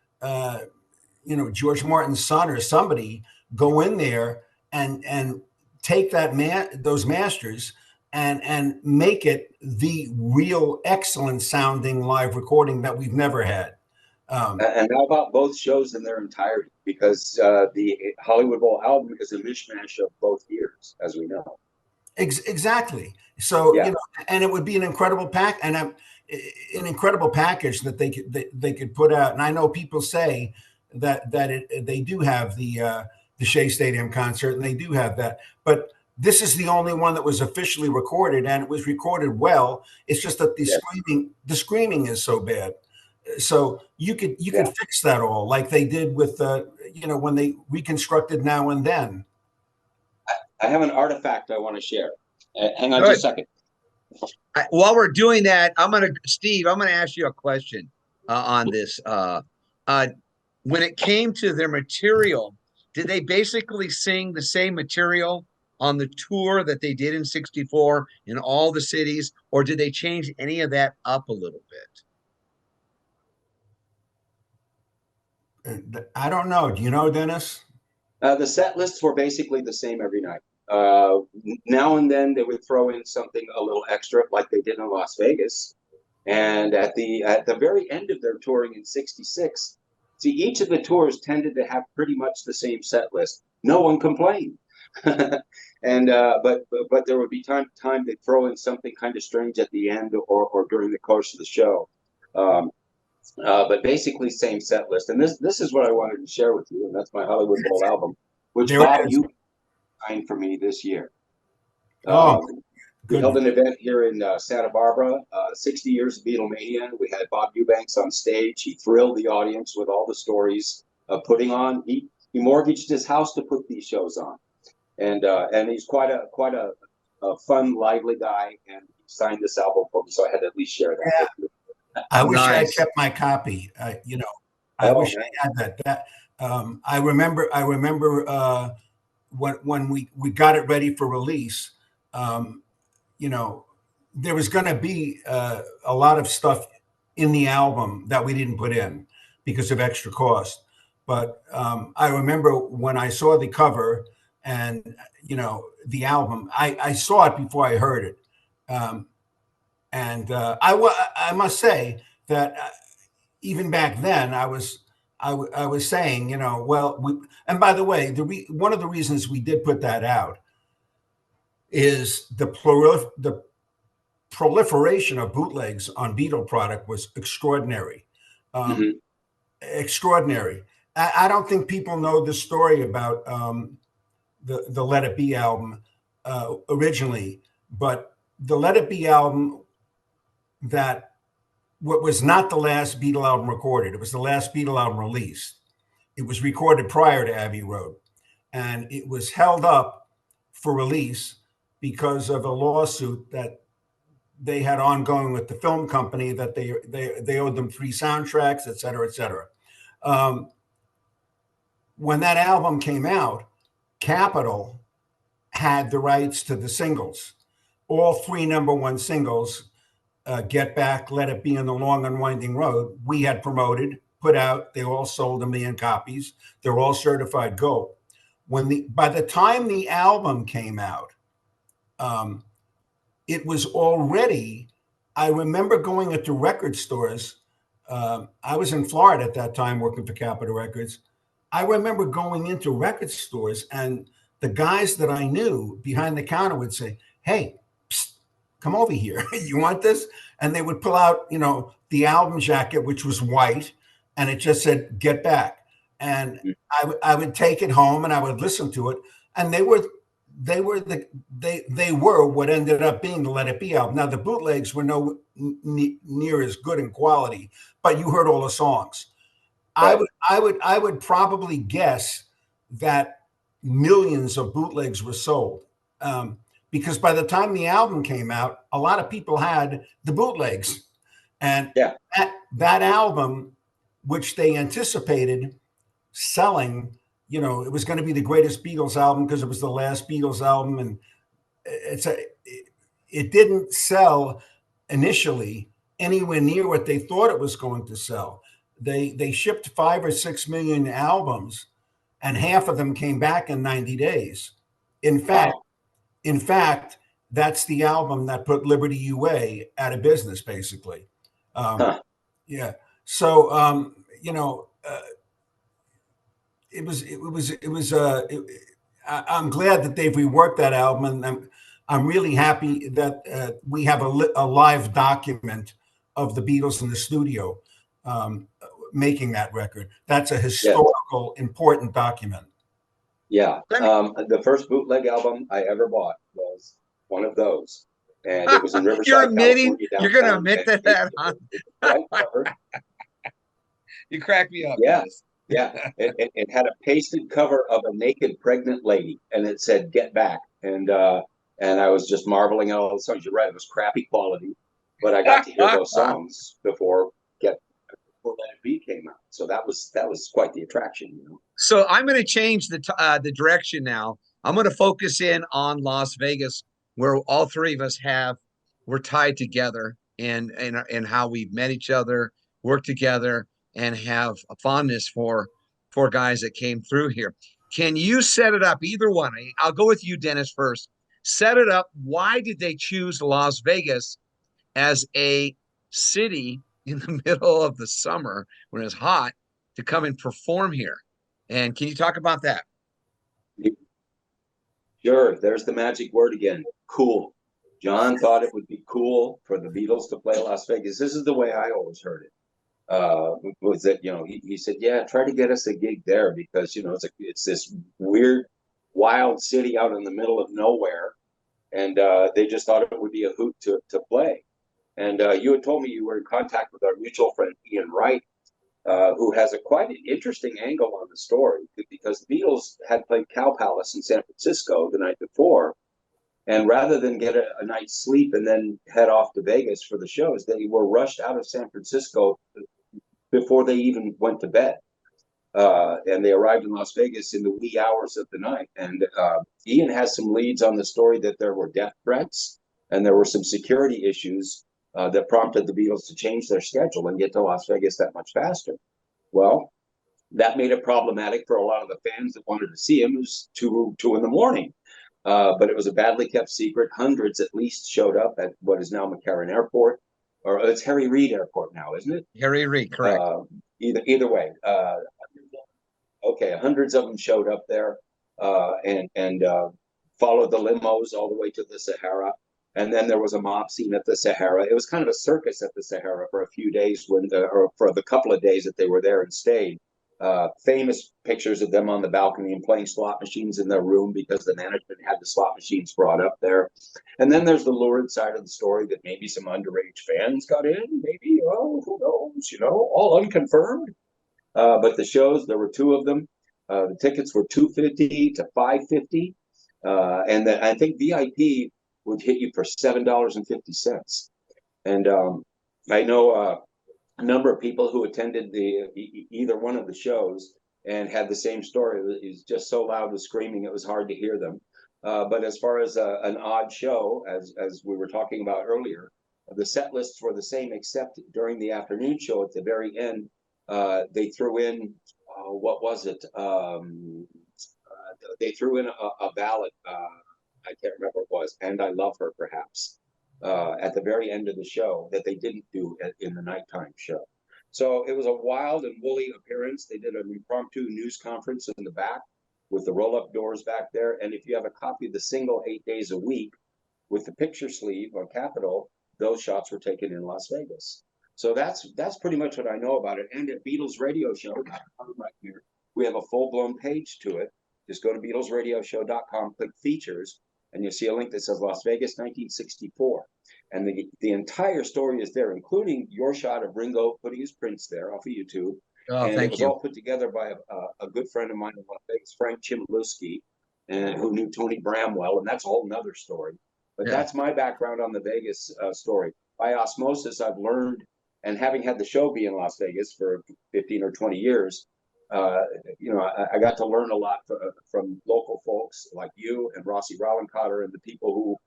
you know, George Martin's son or somebody go in there and take those masters and make it the real excellent sounding live recording that we've never had. And how about both shows in their entirety? Because the Hollywood Bowl album is a mishmash of both years, as we know. Exactly. So Yeah. you know, and it would be an incredible an incredible package that they could put out. And I know people say that they do have the Shea Stadium concert, and they do have that, but this is the only one that was officially recorded, and it was recorded well. It's just that the screaming is so bad. So you could fix that all like they did with you know, when they reconstructed Now and Then. I have an artifact I want to share. Hang on Good. just a second. While we're doing that, Steve, I'm gonna ask you a question on this. When it came to their material, did they basically sing the same material on the tour that they did in '64 in all the cities, or did they change any of that up a little bit? I don't know. Do you know, Dennis? The set lists were basically the same every night. Now and then they would throw in something a little extra, like they did in Las Vegas. And at the very end of their touring in '66, see, each of the tours tended to have pretty much the same set list. No one complained. And but there would be time to throw in something kind of strange at the end or during the course of the show. But basically same set list. And this is what I wanted to share with you, and that's my Hollywood Bowl album, which There Bob, it is. kind for me this year. Oh, We held goodness. an event here in Santa Barbara, 60 years of Beatlemania. We had Bob Eubanks on stage. He thrilled the audience with all the stories of putting on. He mortgaged his house to put these shows on, and he's quite a fun, lively guy. And he signed this album for me, so I had to at least share that with you. I wish I had Nice. kept my copy. I Oh, wish I had that. I remember when we got it ready for release. Um, there was going to be a lot of stuff in the album that we didn't put in because of extra cost. But I remember when I saw the cover and the album, I saw it before I heard it. I must say that even back then, I was saying, and by the way, one of the reasons we did put that out is the proliferation of bootlegs on Beatle product was extraordinary. mhm. Extraordinary. I don't think people know the story about the Let It Be album originally, but the Let It Be album, that what was not the last Beatle album recorded. It was the last Beatle album released. It was recorded prior to Abbey Road, and it was held up for release because of a lawsuit that they had ongoing with the film company, that they owed them 3 soundtracks, et cetera, et cetera. When that album came out, Capitol had the rights to the singles. All 3 #1 singles, Get Back, Let It Be, and The Long and Winding Road, we had promoted, put out. They all sold 1 million copies. They're all certified gold. By the time the album came out, it was already, I remember going into record stores. I was in Florida at that time working for Capitol Records. I remember going into record stores, and the guys that I knew behind the counter would say, "Hey, psst, come over here. You want this?" And they would pull out, the album jacket, which was white, and it just said "Get Back." And I would take it home and I would listen to it, and they were what ended up being the Let It Be album. Now the bootlegs were no near as good in quality, but you heard all the songs. Right. I would probably guess that millions of bootlegs were sold, because by the time the album came out, a lot of people had the bootlegs, and Yeah. that album, which they anticipated selling, it was going to be the greatest Beatles album because it was the last Beatles album, and it didn't sell initially anywhere near what they thought it was going to sell. They shipped 5 or 6 million albums, and half of them came back in 90 days. In fact, that's the album that put Liberty UA out of business, basically. Yeah. So, I'm glad that they've reworked that album, and I'm really happy that we have a live document of the Beatles in the studio making that record. That's a historical, important document. Yeah. The first bootleg album I ever bought was one of those, and it was in Riverside, You're admitting, California, you're going to downtown. admit that? White cover. You crack me up. Yeah. Dennis. Yeah, it had a pasted cover of a naked pregnant lady, and it said "Get Back," and I was just marveling at all the songs. You're right; it was crappy quality, but I got to hear those songs before Let It Be came out, so that was quite the attraction, So I'm going to change the direction now. I'm going to focus in on Las Vegas, where all 3 of us we're tied together, and how we've met each other, worked together, and have a fondness for guys that came through here. Can you set it up, either one? I'll go with you, Dennis, first. Set it up. Why did they choose Las Vegas as a city in the middle of the summer when it's hot to come and perform here? And can you talk about that? Sure. There's the magic word again. Cool. John thought it would be cool for the Beatles to play Las Vegas. This is the way I always heard it. Was that he said, yeah, try to get us a gig there, because it's this weird wild city out in the middle of nowhere, and they just thought it would be a hoot to play. And you had told me you were in contact with our mutual friend Ian Wright, who has a quite an interesting angle on the story, because the Beatles had played Cow Palace in San Francisco the night before, and rather than get a night's sleep and then head off to Vegas for the shows, they were rushed out of San Francisco before they even went to bed. And they arrived in Las Vegas in the wee hours of the night. And Ian has some leads on the story that there were death threats and there were some security issues that prompted the Beatles to change their schedule and get to Las Vegas that much faster. Well, that made it problematic for a lot of the fans that wanted to see him. It was two in the morning. But it was a badly kept secret. Hundreds at least showed up at what is now McCarran Airport, or it's Harry Reid Airport now, isn't it? Harry Reid, correct. Either way. Okay, hundreds of them showed up there and followed the limos all the way to the Sahara. And then there was a mob scene at the Sahara. It was kind of a circus at the Sahara for a few days, or for the couple of days that they were there and stayed. Famous pictures of them on the balcony and playing slot machines in their room because the management had the slot machines brought up there. And then there's the lurid side of the story that maybe some underage fans got in, maybe, oh, who knows, all unconfirmed. But the shows, there were two of them. The tickets were $250 to $550, and I think VIP would hit you for $7.50. And I know a number of people who attended either one of the shows and had the same story. It was just so loud with screaming, it was hard to hear them. But as far as an odd show, as we were talking about earlier, the set lists were the same, except during the afternoon show at the very end, they threw in, what was it? They threw in a ballad. I can't remember what it was. And I Love Her, perhaps, at the very end of the show that they didn't do in the nighttime show. So it was a wild and woolly appearance. They did an impromptu news conference in the back with the roll-up doors back there. And if you have a copy of the single 8 days a week with the picture sleeve on Capitol, those shots were taken in Las Vegas. So that's pretty much what I know about it. And at Beatles Radio Show, right here, we have a full-blown page to it. Just go to BeatlesRadioshow.com, click features, and you'll see a link that says Las Vegas 1964. And the entire story is there, including your shot of Ringo putting his prints there off of YouTube. Oh, and thank it was you. all put together by a good friend of mine in Las Vegas, Frank Chmielewski, and who knew Tony Bramwell, and that's a whole nother story. But that's my background on the Vegas story. By osmosis, I've learned, and having had the show be in Las Vegas for 15 or 20 years, I got to learn a lot from local folks like you and Rossi Rollencotter and the people who,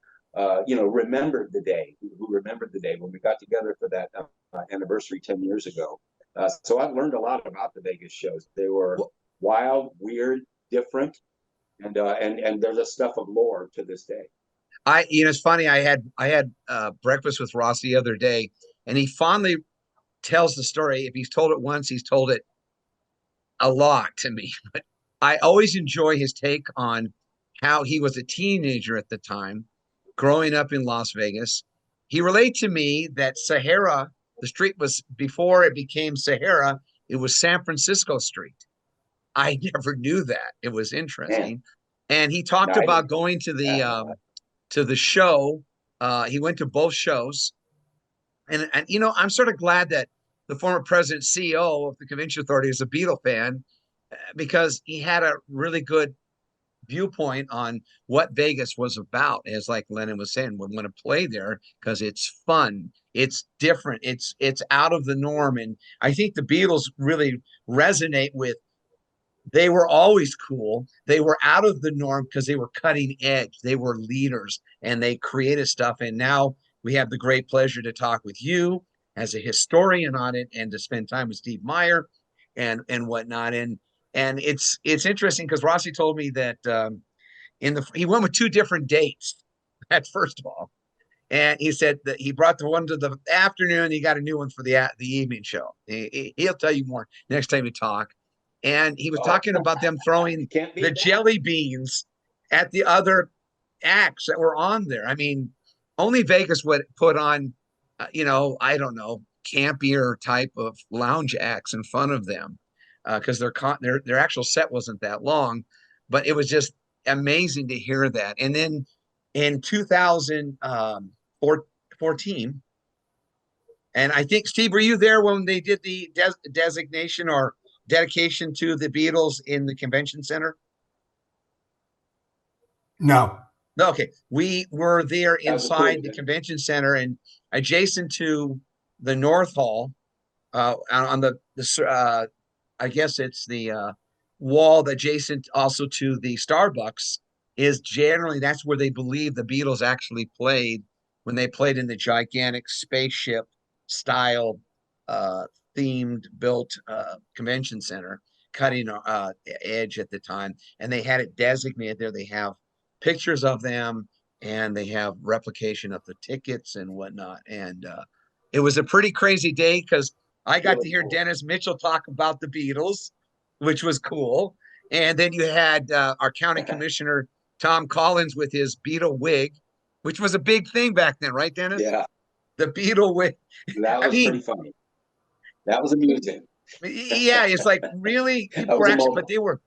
remembered the day, when we got together for that anniversary 10 years ago. So I've learned a lot about the Vegas shows. They were wild, weird, different, and there's a stuff of lore to this day. It's funny. I had breakfast with Ross the other day, and he fondly tells the story. If he's told it once, he's told it a lot to me. But I always enjoy his take on how he was a teenager at the time, growing up in Las Vegas. He relayed to me that Sahara, the street was, before it became Sahara, it was San Francisco Street. I never knew that. It was interesting. And he talked about going to the show. He went to both shows. And I'm sort of glad that the former president, CEO of the Convention Authority, is a Beatle fan, because he had a really good viewpoint on what Vegas was about. As like Lennon was saying, we want to play there because it's fun, it's different, it's out of the norm. And I think the Beatles really resonate with, they were always cool. They were out of the norm because they were cutting edge. They were leaders and they created stuff. And now we have the great pleasure to talk with you as a historian on it and to spend time with Steve Meyer and whatnot. And it's interesting because Rossi told me that he went with two different dates at first of all. And he said that he brought the one to the afternoon. He got a new one for the evening show. He'll tell you more next time we talk. And he was talking about them throwing the jelly beans at the other acts that were on there. I mean, only Vegas would put on, I don't know, campier type of lounge acts in front of them because their actual set wasn't that long. But it was just, amazing to hear that. And then in 2014, and I think, Steve, were you there when they did the designation or dedication to the Beatles in the convention center? No. Okay, we were there That was inside cool, the man. convention center and adjacent to the North Hall, on the I guess it's the wall adjacent also to the Starbucks, is generally that's where they believe the Beatles actually played when they played in the gigantic spaceship style themed built convention center, cutting edge at the time. And they had it designated there. They have pictures of them and they have replication of the tickets and whatnot. And it was a pretty crazy day because I got to hear Dennis Mitchell talk about the Beatles, which was cool. And then you had our county commissioner, Tom Collins, with his Beatle wig, which was a big thing back then, right, Dennis? Yeah, The Beatle wig. that I was pretty mean, funny. That was amusing. yeah, it's like really That people was were a actually, moment. but they were,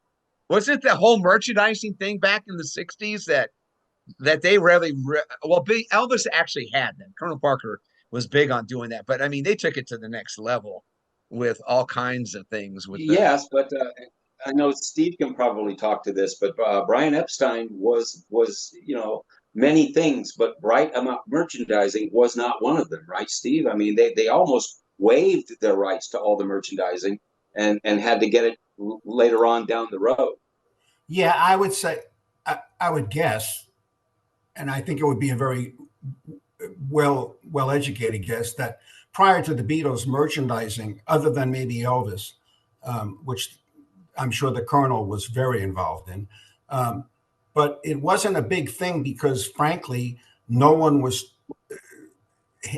wasn't it the whole merchandising thing back in the 60s that they really, well, Elvis actually had them. Colonel Parker was big on doing that, but I mean, they took it to the next level with all kinds of things with the, Yes, but I know Steve can probably talk to this, but Brian Epstein was many things, but right amount merchandising was not one of them, right, Steve? I mean, they almost waived their rights to all the merchandising and had to get it later on down the road. Yeah, I would say, I would guess, and I think it would be a very well educated guess, that prior to the Beatles merchandising, other than maybe Elvis, which I'm sure the Colonel was very involved in, but it wasn't a big thing because, frankly, no one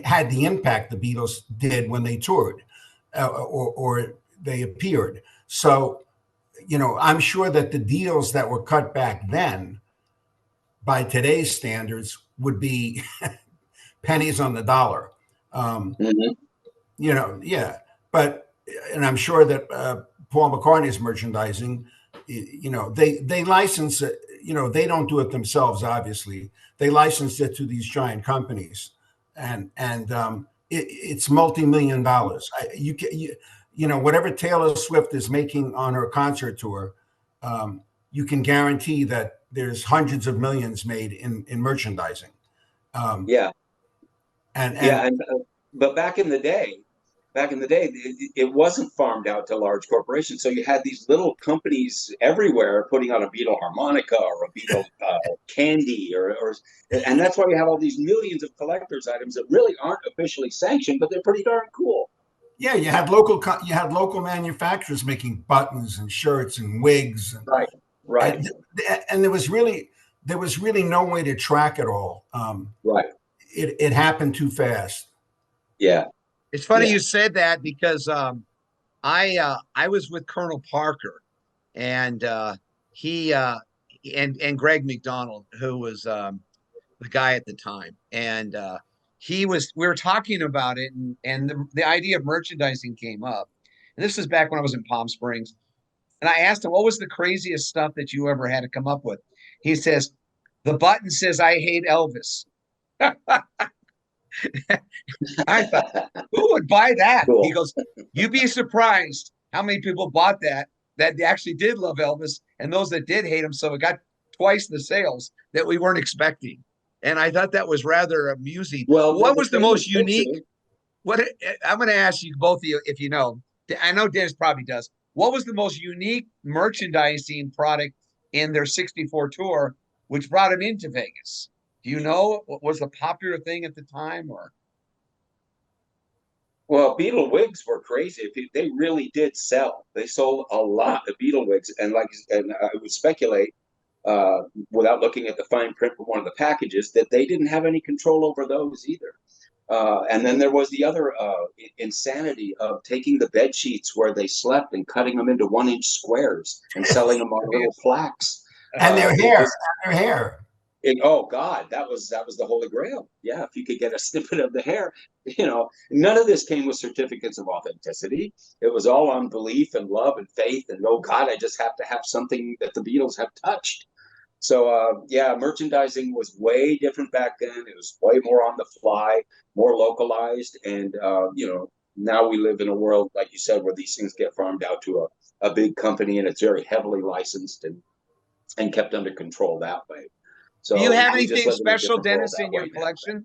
had the impact the Beatles did when they toured or they appeared. So, I'm sure that the deals that were cut back then, by today's standards, would be pennies on the dollar. Mhm. Yeah. But, and I'm sure that Paul McCartney's merchandising, they license it. They don't do it themselves. Obviously, they license it to these giant companies, and it's multi-million dollars. Whatever Taylor Swift is making on her concert tour, you can guarantee that there's hundreds of millions made in merchandising. Yeah, And but back in the day, it wasn't farmed out to large corporations. So you had these little companies everywhere putting out a Beatle harmonica or a Beatle candy, and that's why you have all these millions of collector's items that really aren't officially sanctioned, but they're pretty darn cool. yeah, you had local manufacturers making buttons and shirts and wigs, Right. and there was really no way to track it all. Right. It happened too fast. Yeah. it's funny Yeah. you said that because I was with Colonel Parker and he and Greg McDonald, who was the guy at the time, and we were talking about it, and the idea of merchandising came up. And this is back when I was in Palm Springs, and I asked him what was the craziest stuff that you ever had to come up with. He says the button says "I hate Elvis." I thought, who would buy that? Cool. He goes, you'd be surprised how many people bought that actually did love Elvis, and those that did hate him. So it got twice the sales that we weren't expecting. And I thought that was rather amusing. Well, What was the most picture. unique? What I'm going to ask you, both of you, if you know. I know Dennis probably does. What was the most unique merchandising product in their '64 tour, which brought him into Vegas? Do you know what was the popular thing at the time, or? Well, Beatle wigs were crazy. They really did sell. They sold a lot of Beatle wigs, and I would speculate, without looking at the fine print from one of the packages, that they didn't have any control over those either. And then there was the other insanity of taking the bed sheets where they slept and cutting them into 1-inch squares and selling them on little plaques. And their hair. Oh God, that was the holy grail. Yeah, if you could get a snippet of the hair, none of this came with certificates of authenticity. It was all on belief and love and faith. And oh God, I just have to have something that the Beatles have touched. So yeah, merchandising was way different back then. It was way more on the fly, more localized, and now we live in a world, like you said, where these things get farmed out to a big company, and it's very heavily licensed and kept under control that way. So Do you have we just anything live in a special, different world Dennis, that in your way now. collection?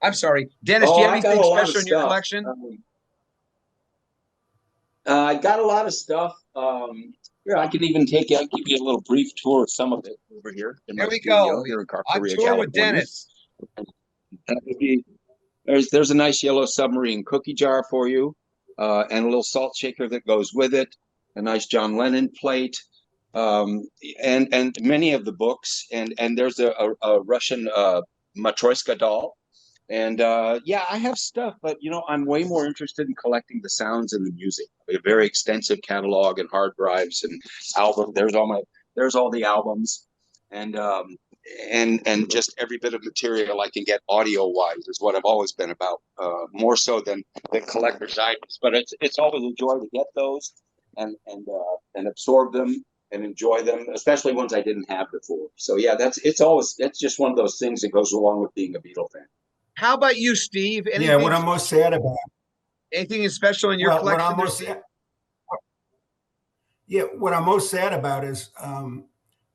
I'm sorry, Dennis, do Oh, you have I got anything a lot of special in your stuff. collection? I got a lot of stuff. Here, I can even give you a little brief tour of some of it over here in my There we studio go. here in On Carperia, tour with California. Dennis. There's a nice yellow submarine cookie jar for you, and a little salt shaker that goes with it. A nice John Lennon plate, and many of the books. And there's a Russian Matryoshka doll. And yeah, I have stuff, but I'm way more interested in collecting the sounds and the music. A very extensive catalog and hard drives and albums. There's all the albums, and just every bit of material I can get audio wise is what I've always been about, more so than collector's items. But it's always a joy to get those and absorb them and enjoy them, especially ones I didn't have before. So yeah, that's just one of those things that goes along with being a Beatle fan. How about you, Steve? Yeah, what I'm most sad about. Anything special in your Well, collection? What I'm most sad about is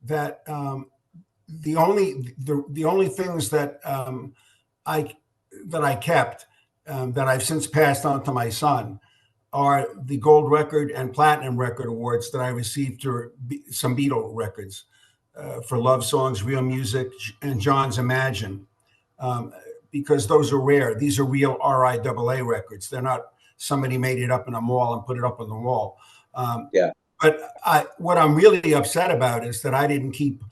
that the only things that I kept that I've since passed on to my son are the gold record and platinum record awards that I received for some Beatle records for Love Songs, Real Music, and John's Imagine. Because those are rare. These are real RIAA records. They're not somebody made it up in a mall and put it up on the wall. Yeah. But what I'm really upset about is that I didn't keep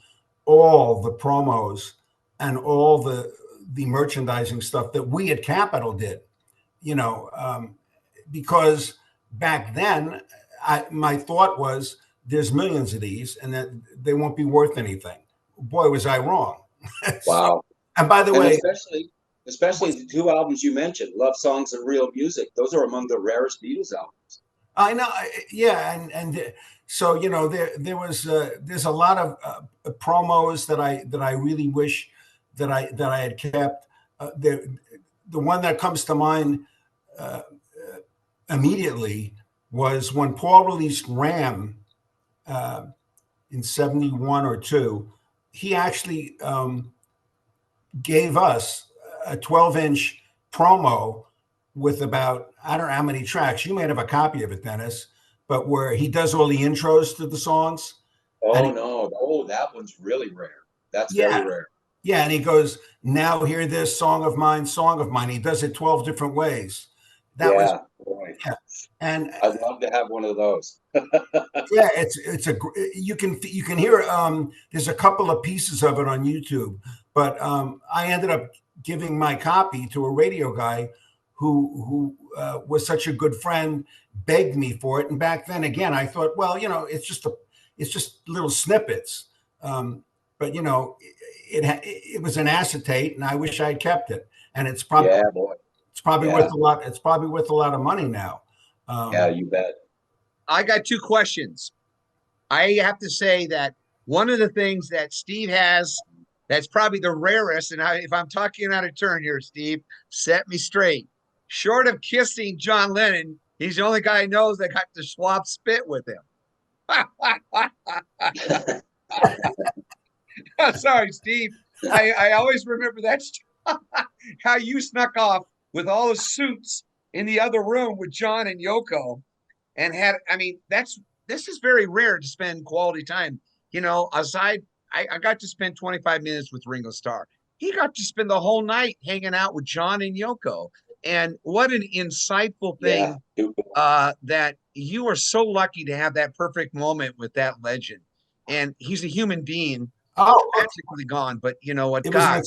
all the promos and all the merchandising stuff that we at Capitol did, because back then my thought was there's millions of these and that they won't be worth anything. Boy, was I wrong. Wow. And by the way, especially the two albums you mentioned, Love Songs and Real Music. Those are among the rarest Beatles albums. I know, yeah, and so there's a lot of promos that I really wish that I had kept. The one that comes to mind immediately was when Paul released Ram in 71 or 2. He actually gave us a 12-inch promo with about, I don't know how many tracks. You might have a copy of it, Dennis, but where he does all the intros to the songs. Oh, no. Oh, that one's really rare. That's very rare. Yeah, and he goes, now hear this song of mine. He does it 12 different ways. Yeah, and I'd love to have one of those. Yeah, you can hear there's a couple of pieces of it on YouTube, but I ended up giving my copy to a radio guy who was such a good friend, begged me for it. And back then, again, I thought, well, it's just little snippets, but it was an acetate, and I wish I'd kept it. And it's probably worth a lot. It's probably worth a lot of money now. Yeah, you bet. I got two questions. I have to say that one of the things that Steve has that's probably the rarest, and if I'm talking out of turn here, Steve, set me straight. Short of kissing John Lennon, he's the only guy I know that got to swap spit with him. Sorry, Steve. I always remember that how you snuck off with all the suits in the other room with John and Yoko, and this is very rare to spend quality time. Aside, I got to spend 25 minutes with Ringo Starr. He got to spend the whole night hanging out with John and Yoko. And what an insightful thing that you are so lucky to have that perfect moment with that legend. And he's a human being. Oh, practically gone, but you know what? Go ahead.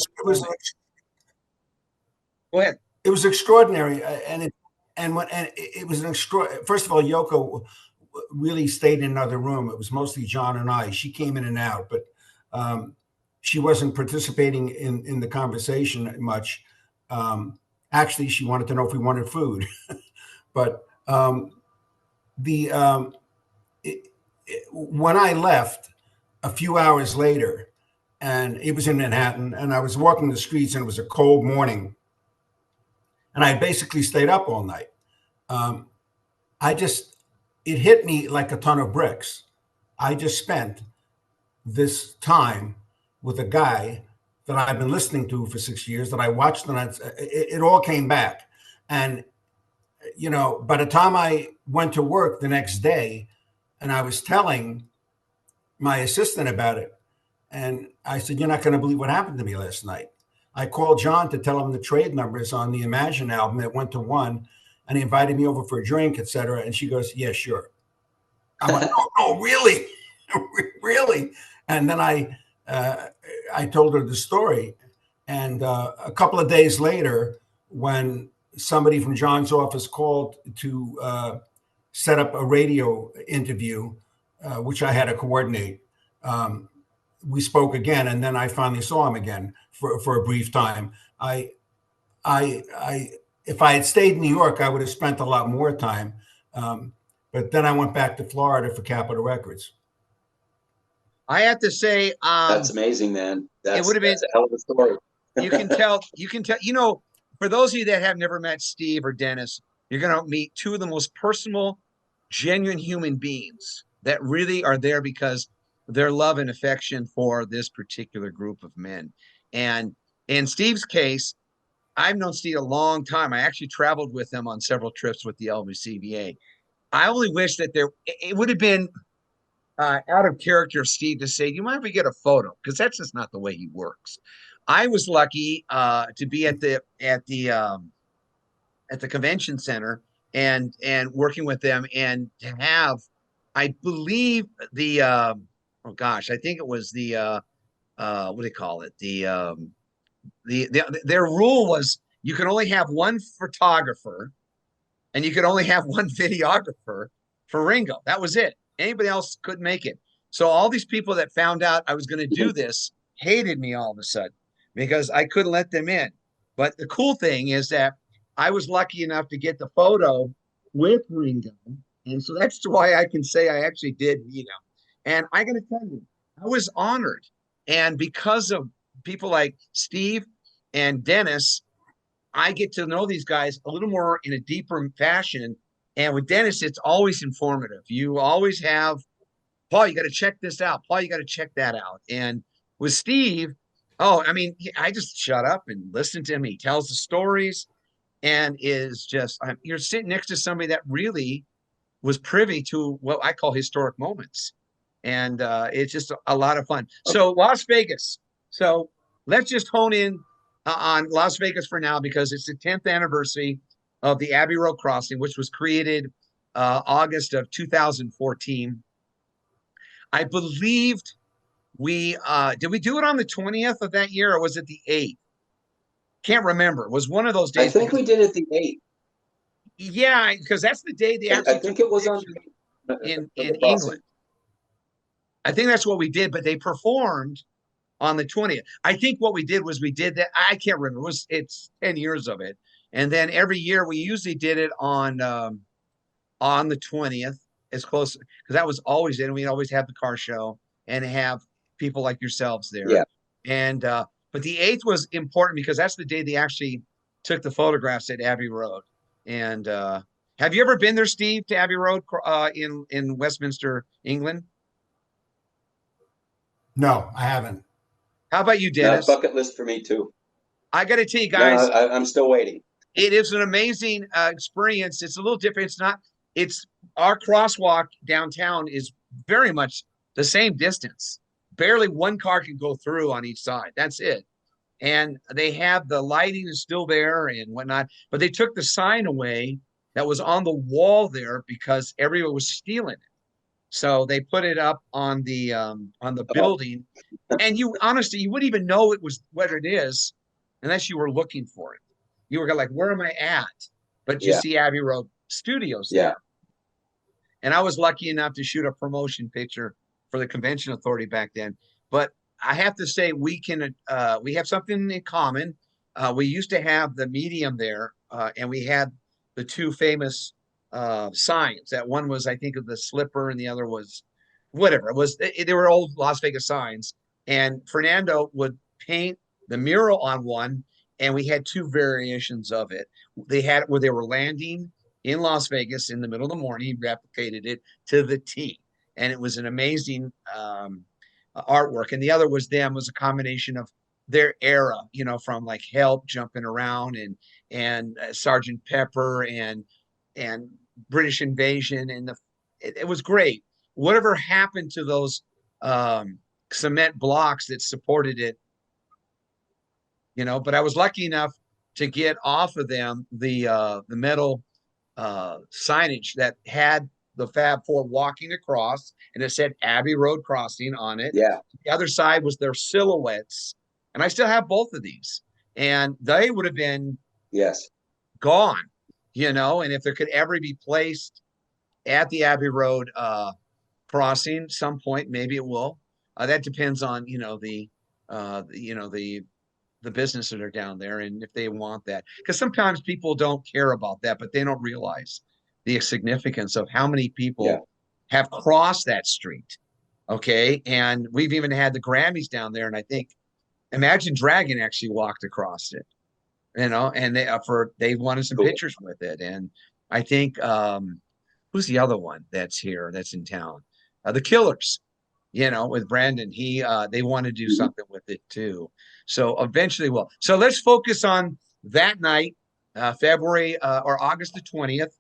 It was extraordinary, and it was an extraordinary. First of all, Yoko really stayed in another room. It was mostly John and I. She came in and out, but she wasn't participating in the conversation much. Actually, she wanted to know if we wanted food, but when I left, a few hours later, and it was in Manhattan, and I was walking the streets, and it was a cold morning, and I basically stayed up all night. Um, I just, it hit me like a ton of bricks. I just spent this time with a guy that I've been listening to for 6 years, that I watched, and it all came back. And, you know, by the time I went to work the next day and I was telling my assistant about it, and I said, "You're not going to believe what happened to me last night." I called John to tell him the trade numbers on the Imagine album. It went to one, and he invited me over for a drink, etc. And she goes, "Yeah, sure." I'm like, "Oh, no, really?" Really? And then I told her the story, and a couple of days later, when somebody from John's office called to set up a radio interview, which I had to coordinate, we spoke again, and then I finally saw him again for a brief time. I if I had stayed in New York, I would have spent a lot more time, but then I went back to Florida for Capitol Records. I have to say, That's amazing, man. It would have been That's a hell of a story. you can tell, you know, for those of you that have never met Steve or Dennis, you're going to meet two of the most personal, genuine human beings that really are there because of their love and affection for this particular group of men. And in Steve's case, I've known Steve a long time. I actually traveled with him on several trips with the LVCVA. I only wish that it would have been out of character of Steve to say, "Do you mind if we get a photo?" Because that's just not the way he works. I was lucky to be at the convention center and working with them, and to have, I believe the oh gosh, I think it was the what do they call it? Their rule was you can only have one photographer and you could only have one videographer for Ringo. That was it. Anybody else couldn't make it. So all these people that found out I was going to do this hated me all of a sudden because I couldn't let them in. But the cool thing is that I was lucky enough to get the photo with Ringo. And so that's why I can say I actually did, you know. And I got to tell you, I was honored. And because of people like Steve and Dennis, I get to know these guys a little more in a deeper fashion. And with Dennis, it's always informative. You always have, "Paul, you got to check this out. Paul, you got to check that out." And with Steve, oh, I mean, I just shut up and listen to him. He tells the stories and is just, you're sitting next to somebody that really was privy to what I call historic moments. And it's just a lot of fun. So Las Vegas. So let's just hone in on Las Vegas for now, because it's the 10th anniversary of the Abbey Road Crossing, which was created August of 2014. I believed did we do it on the 20th of that year, or was it the 8th? Can't remember. It was one of those days. I think we did it the 8th. Yeah, because that's the day they I think it was on in England. I think that's what we did, but they performed on the 20th. I think what we did was we did that. I can't remember. It's 10 years of it. And then every year we usually did it on the 20th, as close, because that was always in. We'd always have the car show and have people like yourselves there. Yeah. And but the 8th was important because that's the day they actually took the photographs at Abbey Road. And have you ever been there, Steve, to Abbey Road in Westminster, England? No, I haven't. How about you, Dennis? Bucket list for me too. I got to tell you guys, no, I'm still waiting. It is an amazing experience. It's a little different. It's our crosswalk downtown is very much the same distance. Barely one car can go through on each side. That's it. And they have the lighting is still there and whatnot, but they took the sign away that was on the wall there because everyone was stealing it. So they put it up on the building, and you honestly, you wouldn't even know it was what it is unless you were looking for it. You were like, "Where am I at?" But you see Abbey Road Studios there. And I was lucky enough to shoot a promotion picture for the Convention Authority back then. But I have to say, we have something in common. We used to have the medium there, and we had the two famous signs. That one was, I think, of the slipper, and the other was whatever it was. They were old Las Vegas signs, and Fernando would paint the mural on one, and we had two variations of it. They had it where they were landing in Las Vegas in the middle of the morning, replicated it to the T, and it was an amazing artwork. And the other was a combination of their era, from like Help jumping around and Sergeant Pepper and British Invasion, and it was great. Whatever happened to those cement blocks that supported it, but I was lucky enough to get off of them the metal signage that had the Fab Four walking across, and it said Abbey Road Crossing on it. Yeah. The other side was their silhouettes, and I still have both of these, and they would have been gone, and if there could ever be placed at the Abbey Road crossing some point, maybe it will. That depends on the businesses that are down there, and if they want that, because sometimes people don't care about that, but they don't realize the significance of how many people have crossed that street. Okay, and we've even had the Grammys down there, and I think Imagine Dragon actually walked across it, and they wanted some pictures with it, and I think who's the other one that's in town? The Killers, with Brandon. They want to do something with it too. So eventually we'll. So let's focus on that night, February or August the 20th,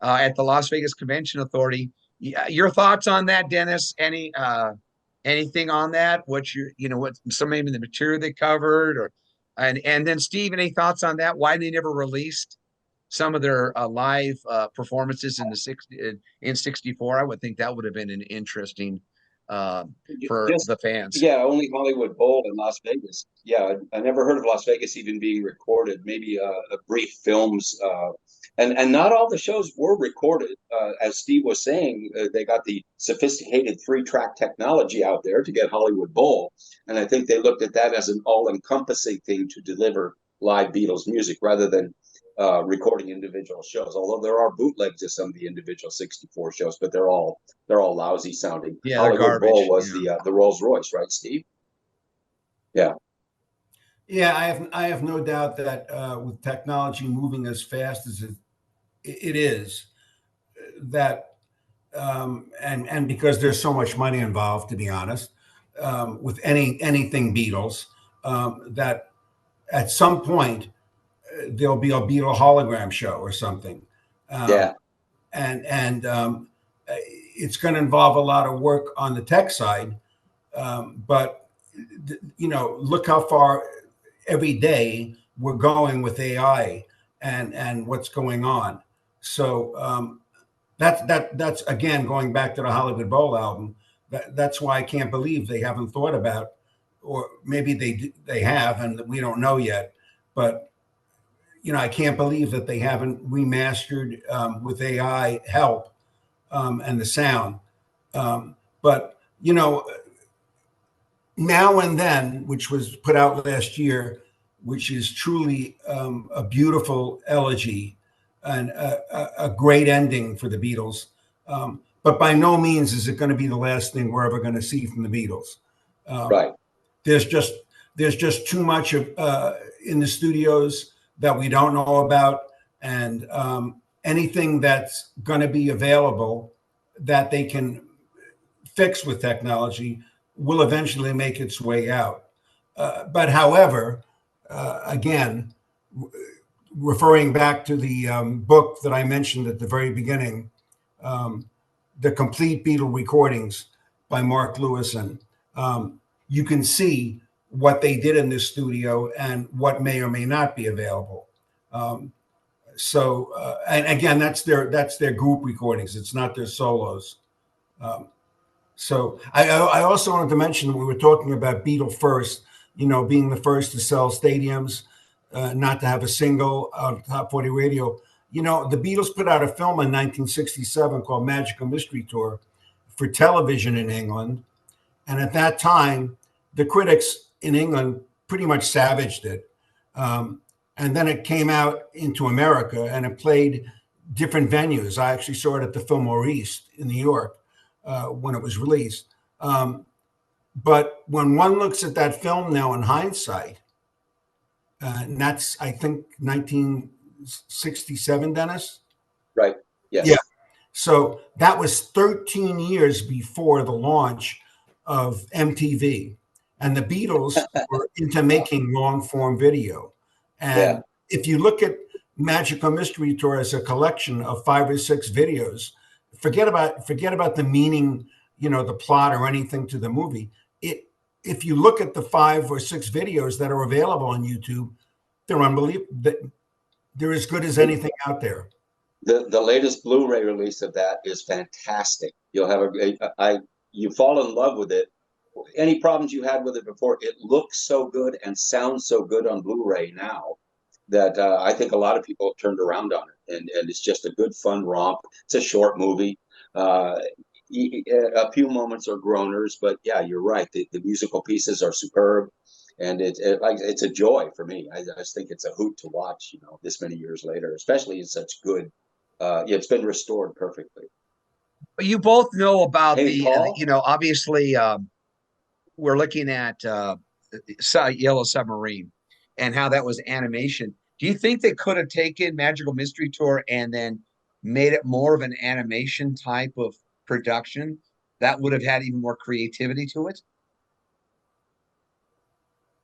at the Las Vegas Convention Authority. Your thoughts on that, Dennis? Anything on that? What maybe the material they covered, and then Steve, any thoughts on that? Why they never released some of their live performances in '64? I would think that would have been an interesting for the fans. Yeah, only Hollywood Bowl in Las Vegas. Yeah, I never heard of Las Vegas even being recorded. Maybe a brief films, and not all the shows were recorded. As Steve was saying, they got the sophisticated 3-track technology out there to get Hollywood Bowl, and I think they looked at that as an all-encompassing thing to deliver live Beatles music rather than recording individual shows. Although there are bootlegs of some of the individual '64 shows, but they're all lousy sounding. Yeah, Hollywood Bowl was the Rolls Royce, right, Steve? Yeah. Yeah, I have no doubt that with technology moving as fast as it is, that and because there's so much money involved, to be honest, with anything Beatles, that at some point there'll be a Beatle hologram show or something. And it's going to involve a lot of work on the tech side, but look how far every day we're going with AI and what's going on. So that's again going back to the Hollywood Bowl album. That's why I can't believe they haven't thought about, or maybe they have and we don't know yet. But I can't believe that they haven't remastered with AI help and the sound. But Now and Then, which was put out last year, which is truly a beautiful elegy and a great ending for the Beatles. But by no means is it going to be the last thing we're ever going to see from the Beatles. Right. There's just too much of in the studios that we don't know about, and anything that's going to be available that they can fix with technology will eventually make its way out. But however, again, referring back to the book that I mentioned at the very beginning, The Complete Beatle Recordings by Mark Lewison, you can see what they did in this studio and what may or may not be available. And again, that's their group recordings. It's not their solos. So I also wanted to mention, we were talking about Beatle First, being the first to sell stadiums, not to have a single on Top 40 radio. The Beatles put out a film in 1967 called Magical Mystery Tour for television in England. And at that time, the critics in England pretty much savaged it. And then it came out into America and it played different venues. I actually saw it at the Fillmore East in New York. when it was released. But when one looks at that film now in hindsight, and that's, I think, 1967, Dennis? Right. Yes. Yeah. So that was 13 years before the launch of MTV. And the Beatles were into making long form video. And if you look at Magical Mystery Tour as a collection of 5 or 6 videos, forget about the meaning, the plot or anything to the movie. If you look at the 5 or 6 videos that are available on YouTube, they're unbelievable. They're as good as anything out there. The latest Blu-ray release of that is fantastic. You'll have you fall in love with it. Any problems you had with it before, it looks so good and sounds so good on Blu-ray now that I think a lot of people have turned around on it, and it's just a good fun romp. It's a short movie. A few moments are groaners, but yeah, you're right. The musical pieces are superb, and it's a joy for me. I just think it's a hoot to watch, this many years later, especially in such good. It's been restored perfectly. But you both know about Paul? obviously we're looking at Yellow Submarine and how that was animation. Do you think they could have taken Magical Mystery Tour and then made it more of an animation type of production that would have had even more creativity to it?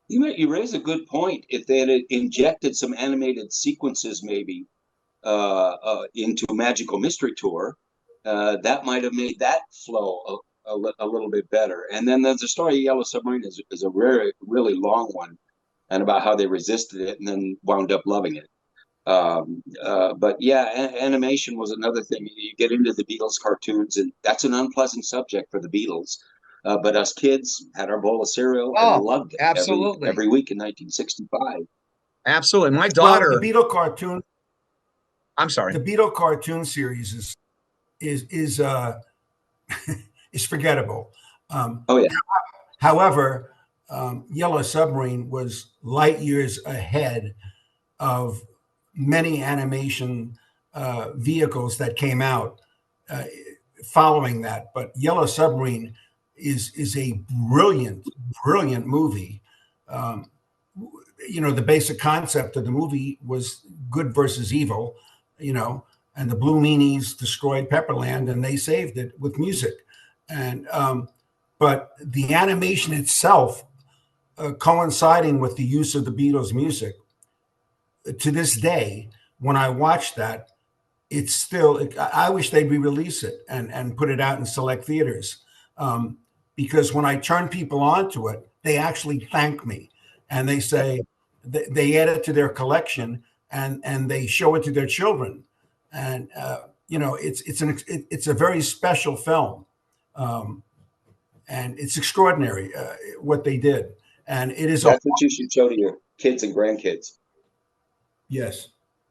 You raise a good point. If they had injected some animated sequences, maybe into Magical Mystery Tour, that might have made that flow a little bit better. And then the story of Yellow Submarine is a really, really long one, and about how they resisted it and then wound up loving it. But yeah, animation was another thing. You get into the Beatles cartoons, and that's an unpleasant subject for the Beatles. But us kids had our bowl of cereal and loved it every week in 1965. Absolutely. My daughter. Well, the Beatle cartoon. I'm sorry. The Beatle cartoon series is forgettable. However, Yellow Submarine was light years ahead of many animation vehicles that came out following that. But Yellow Submarine is a brilliant movie. The basic concept of the movie was good versus evil, and the Blue Meanies destroyed Pepperland and they saved it with music. And but the animation itself, coinciding with the use of the Beatles music, to this day, when I watch that, it's still, I wish they'd re-release it and put it out in select theaters. Because when I turn people onto it, they actually thank me and they say they add it to their collection and they show it to their children. And, it's a very special film. And it's extraordinary what they did. And it is. That's what you should show to your kids and grandkids. Yes.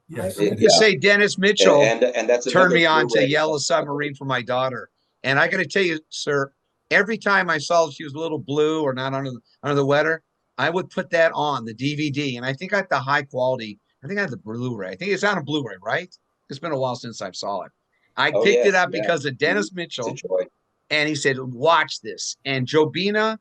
Yes. You say Dennis Mitchell and that's turned me on to Yellow Submarine for my daughter. And I got to tell you, sir, every time I saw she was a little blue or not under the weather, I would put that on the DVD. And I think I had the high quality. I think I had the Blu-ray. I think it's on a Blu-ray, right? It's been a while since I saw it. I picked it up because of Dennis Mitchell. And he said, watch this. And Jobina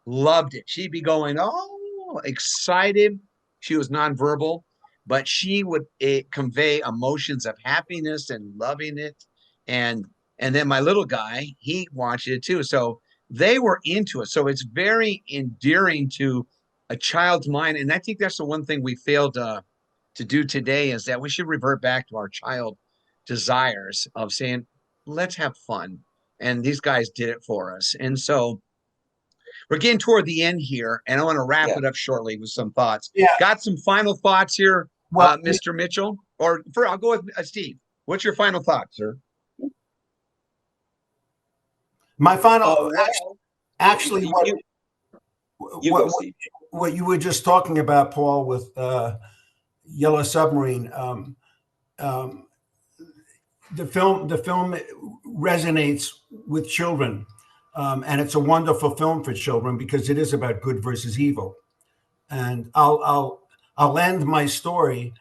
loved it. She'd be going, oh, excited. She was nonverbal, but she would convey emotions of happiness and loving it. And then my little guy, he watched it too. So they were into it. So it's very endearing to a child's mind. And I think that's the one thing we failed to do today, is that we should revert back to our child desires of saying, let's have fun. And these guys did it for us. And so we're getting toward the end here, and I want to wrap it up shortly with some thoughts. Yeah. Got some final thoughts here, Mr. Mitchell? I'll go with Steve. What's your final thought, sir? My final, actually, what you were just talking about, Paul, with Yellow Submarine, the film resonates with children, and it's a wonderful film for children because it is about good versus evil. And I'll end my story,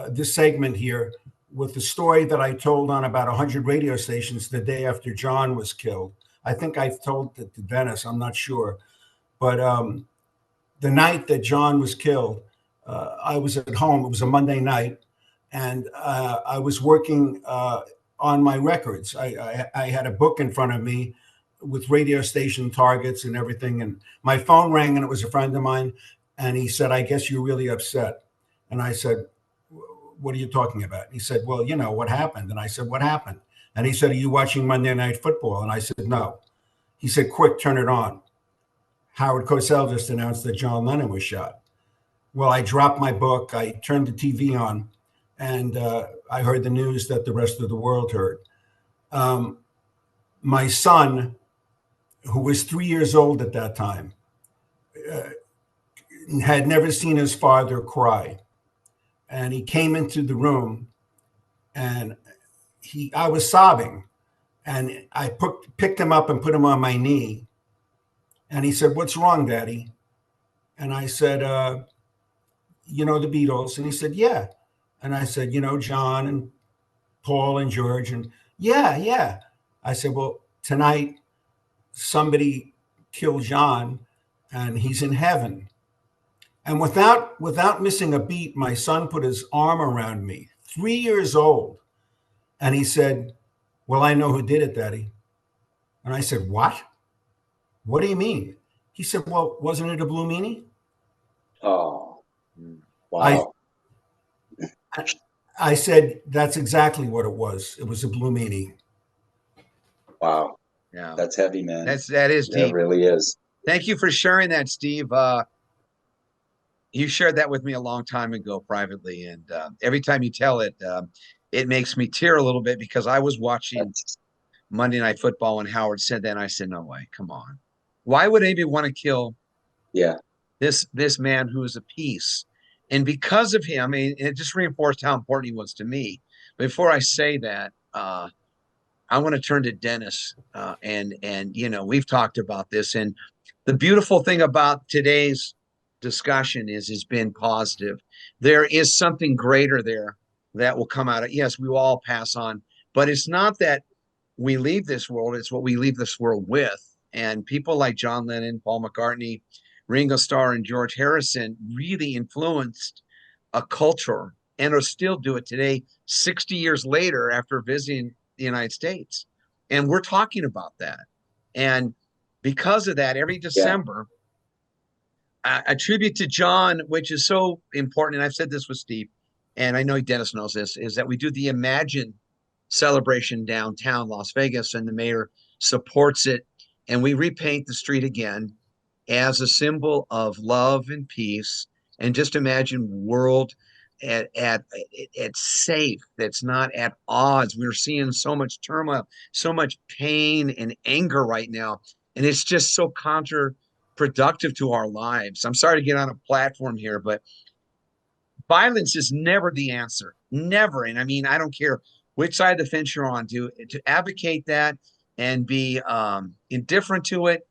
this segment here, with the story that I told on about 100 radio stations the day after John was killed. I think I told it to Dennis, I'm not sure. But the night that John was killed, I was at home. It was a Monday night, and I was working on my records. I had a book in front of me with radio station targets and everything. And my phone rang, and it was a friend of mine. And he said, "I guess you're really upset." And I said, "What are you talking about?" And he said, "Well, you know, what happened?" And I said, "What happened?" And he said, "Are you watching Monday Night Football?" And I said, "No." He said, "Quick, turn it on. Howard Cosell just announced that John Lennon was shot." Well, I dropped my book. I turned the TV on, and I heard the news that the rest of the world heard. My son, who was 3 years old at that time, had never seen his father cry. And he came into the room, and I was sobbing. And I picked him up and put him on my knee. And he said, "What's wrong, Daddy?" And I said, "You know the Beatles?" And he said, "Yeah." And I said, "You know John and Paul and George?" And yeah. I said, "Well, tonight somebody killed John, and he's in heaven." And without missing a beat, my son put his arm around me, 3 years old. And he said, "Well, I know who did it, Daddy." And I said, "What? What do you mean?" He said, "Well, wasn't it a Blue Meanie?" Oh, wow. I said, "That's exactly what it was. It was a Blue Meanie." Wow. Yeah. That's heavy, man. That is That deep. really is. Thank you for sharing that, Steve. You shared that with me a long time ago privately, and every time you tell it, it makes me tear a little bit, because I was watching Monday Night Football when Howard said that, and I said, "No way, come on. Why would anybody want to kill this man who is a piece?" And because of him, it just reinforced how important he was to me. Before I say that, I want to turn to Dennis, and you know, we've talked about this, and the beautiful thing about today's discussion is been positive. There is something greater there that will come out of, yes, we will all pass on, but it's not that we leave this world, it's what we leave this world with. And people like John Lennon, Paul McCartney, Ringo Starr, and George Harrison really influenced a culture, and will still do it today, 60 years later, after visiting the United States. And we're talking about that. And because of that, every December, a tribute to John, which is so important, and I've said this with Steve, and I know Dennis knows this, is that we do the Imagine celebration downtown Las Vegas, and the mayor supports it, and we repaint the street again as a symbol of love and peace, and just imagine world at safe, that's not at odds. We're seeing so much turmoil, so much pain and anger right now, and it's just so counterproductive to our lives. I'm sorry to get on a platform here, but violence is never the answer. Never. And I mean, I don't care which side of the fence you're on, to advocate that and be indifferent to it.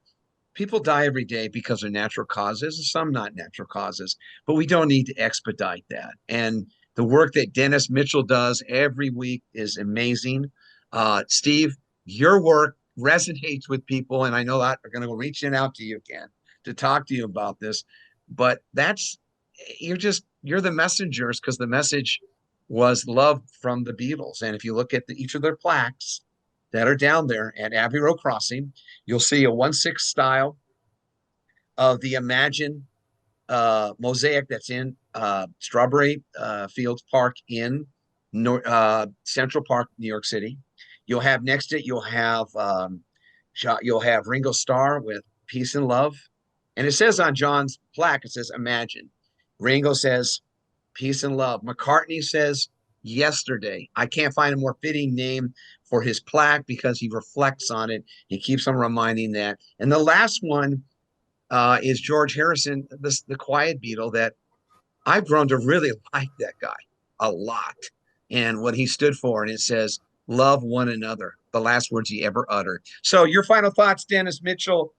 People die every day because of natural causes, some not natural causes, but we don't need to expedite that. And the work that Dennis Mitchell does every week is amazing. Steve, your work resonates with people, and I know that are going to go reaching out to you again to talk to you about this. But you're the messengers, because the message was love from the Beatles. And if you look at each of their plaques that are down there at Abbey Road Crossing, you'll see a 1/6 style of the Imagine mosaic that's in Strawberry Fields Park in Central Park, New York City. You'll have next to it, you'll have Ringo Starr with Peace and Love. And it says on John's plaque, it says Imagine. Ringo says Peace and Love. McCartney says Yesterday. I can't find a more fitting name for his plaque, because he reflects on it. He keeps on reminding that. And the last one is George Harrison, the quiet Beatle, that I've grown to really like that guy a lot, and what he stood for. And it says, "Love one another," the last words he ever uttered. So your final thoughts, Dennis Mitchell,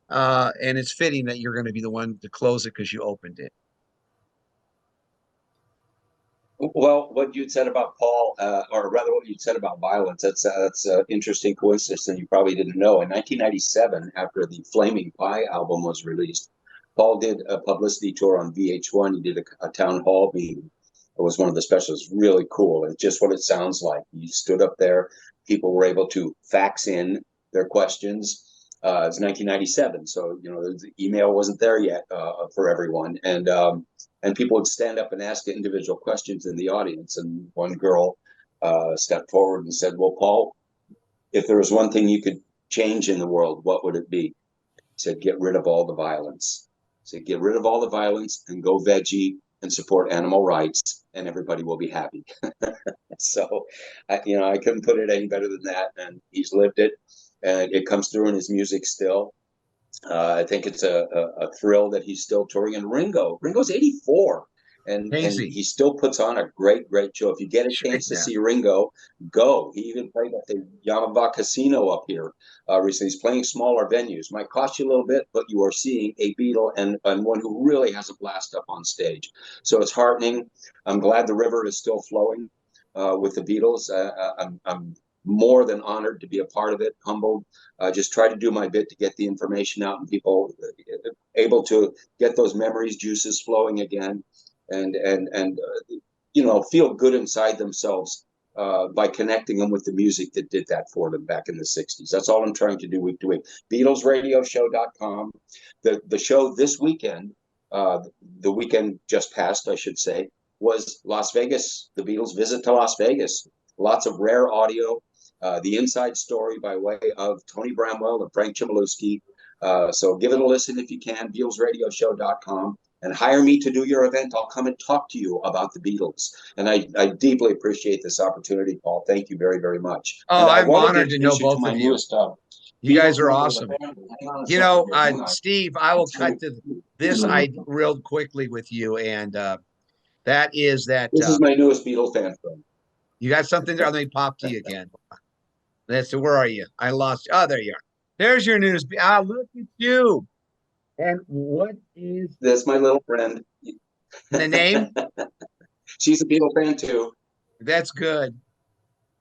and it's fitting that you're going to be the one to close it because you opened it. Well, what you'd said about Paul, or rather what you'd said about violence, that's an interesting coincidence, and you probably didn't know. In 1997, after the Flaming Pie album was released, Paul did a publicity tour on VH1. He did a town hall meeting. It was one of the specials, really cool. It's just what it sounds like. He stood up there. People were able to fax in their questions. It's 1997, so the email wasn't there yet for everyone, and people would stand up and ask individual questions in the audience. And one girl stepped forward and said, "Well, Paul, if there was one thing you could change in the world, what would it be?" He said, "Get rid of all the violence." He said, "Get rid of all the violence and go veggie and support animal rights, and everybody will be happy." So, I couldn't put it any better than that. And he's lived it, and it comes through in his music still. I think it's a thrill that he's still touring. And Ringo's 84, and he still puts on a great show. If you get a chance to see Ringo, go. He even played at the Yamava Casino up here recently. He's playing smaller venues. Might cost you a little bit, but you are seeing a Beatle and one who really has a blast up on stage. So it's heartening. I'm glad the river is still flowing with the Beatles. I'm more than honored to be a part of it, humbled. Just try to do my bit to get the information out and people able to get those memories juices flowing again, and feel good inside themselves by connecting them with the music that did that for them back in the 60s. That's all I'm trying to do week to week. BeatlesRadioShow.com. The show this weekend, the weekend just passed, I should say, was Las Vegas, the Beatles' visit to Las Vegas. Lots of rare audio. The inside story by way of Tony Bramwell and Frank Chmielewski. So give it a listen if you can, BeatlesRadioShow.com, and hire me to do your event. I'll come and talk to you about the Beatles. And I deeply appreciate this opportunity, Paul. Thank you very, very much. Oh, I'm honored to know both of you. You guys are awesome. Steve, I will cut to this real quickly with you, and that is that. This is my newest Beatles fan friend. You got something there? Let me pop to you again. Where are you? I lost you. Oh, there you are. There's your news. Look at you. And what is that's my little friend? The name? She's a Beatle fan too. That's good.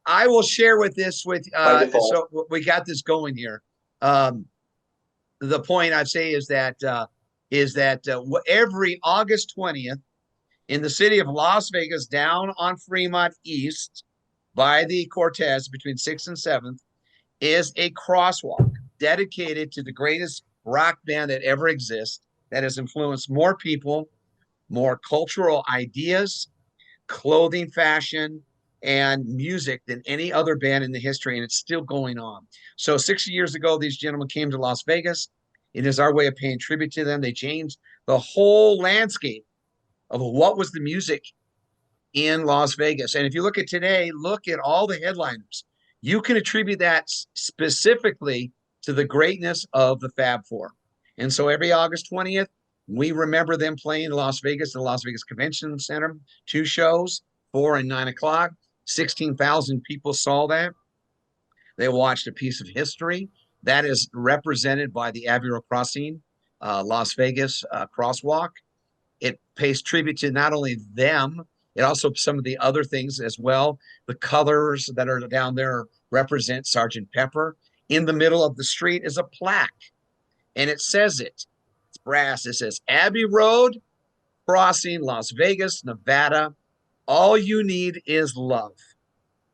I will share with so we got this going here. The point I'd say is that every August 20th in the city of Las Vegas, down on Fremont East, by the Cortez between 6th and 7th, is a crosswalk dedicated to the greatest rock band that ever exists, that has influenced more people, more cultural ideas, clothing, fashion, and music than any other band in the history, and it's still going on. So 60 years ago, these gentlemen came to Las Vegas. It is our way of paying tribute to them. They changed the whole landscape of what was the music in Las Vegas. And if you look at today, look at all the headliners. You can attribute that specifically to the greatness of the Fab Four. And so every August 20th, we remember them playing in Las Vegas, the Las Vegas Convention Center, 2 shows, 4 and 9 o'clock. 16,000 people saw that. They watched a piece of history that is represented by the Abbey Road Crossing, Las Vegas Crosswalk. It pays tribute to not only them, it also some of the other things as well. The colors that are down there represent Sergeant Pepper. In the middle of the street is a plaque, and it says it's brass. It says Abbey Road Crossing, Las Vegas, Nevada. All you need is love.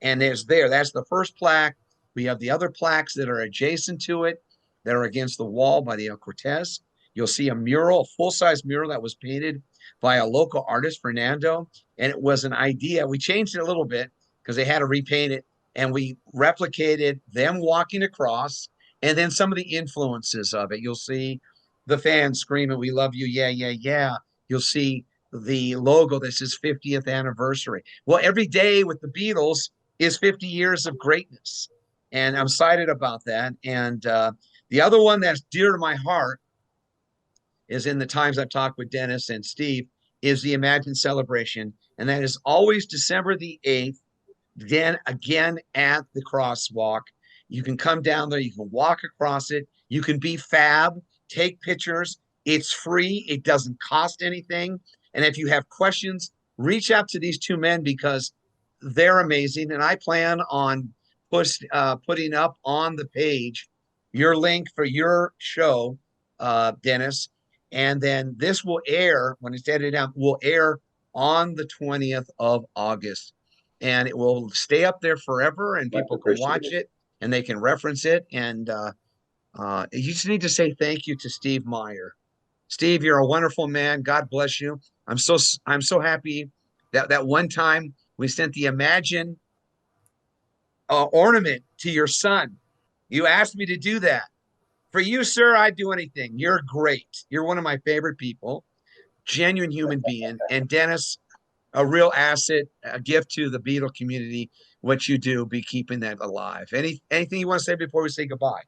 And that's the first plaque. We have the other plaques that are adjacent to it that are against the wall by the El Cortez. You'll see a mural, a full-size mural that was painted by a local artist, Fernando. And it was an idea. We changed it a little bit because they had to repaint it. And we replicated them walking across and then some of the influences of it. You'll see the fans screaming, "We love you, yeah, yeah, yeah." You'll see the logo that says 50th anniversary. Well, every day with the Beatles is 50 years of greatness. And I'm excited about that. And the other one that's dear to my heart is in the times I've talked with Dennis and Steve is the Imagine celebration. And that is always December the 8th, then again at the crosswalk. You can come down there, you can walk across it, you can be fab, take pictures. It's free, it doesn't cost anything. And if you have questions, reach out to these two men because they're amazing. And I plan on putting up on the page your link for your show, Dennis. And then this will air, when it's edited out, will air on the 20th of August. And it will stay up there forever, and Much people can watch appreciated. it and they can reference it. And you just need to say thank you to Steve Meyer. Steve, you're a wonderful man. God bless you. I'm so happy that one time we sent the Imagine ornament to your son. You asked me to do that. For you, sir, I'd do anything. You're great. You're one of my favorite people, genuine human being. And Dennis, a real asset, a gift to the Beatle community. What you do, be keeping that alive. Anything you want to say before we say goodbye?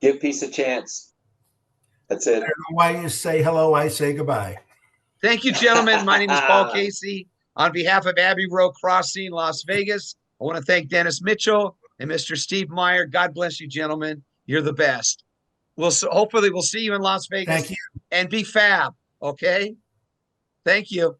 Give peace a chance. That's it. I don't know why you say hello, I say goodbye. Thank you, gentlemen. My name is Paul Casey. On behalf of Abbey Road Crossing, Las Vegas, I want to thank Dennis Mitchell and Mr. Steve Meyer. God bless you, gentlemen. You're the best. Hopefully we'll see you in Las Vegas. Thank you. And be fab, okay? Thank you.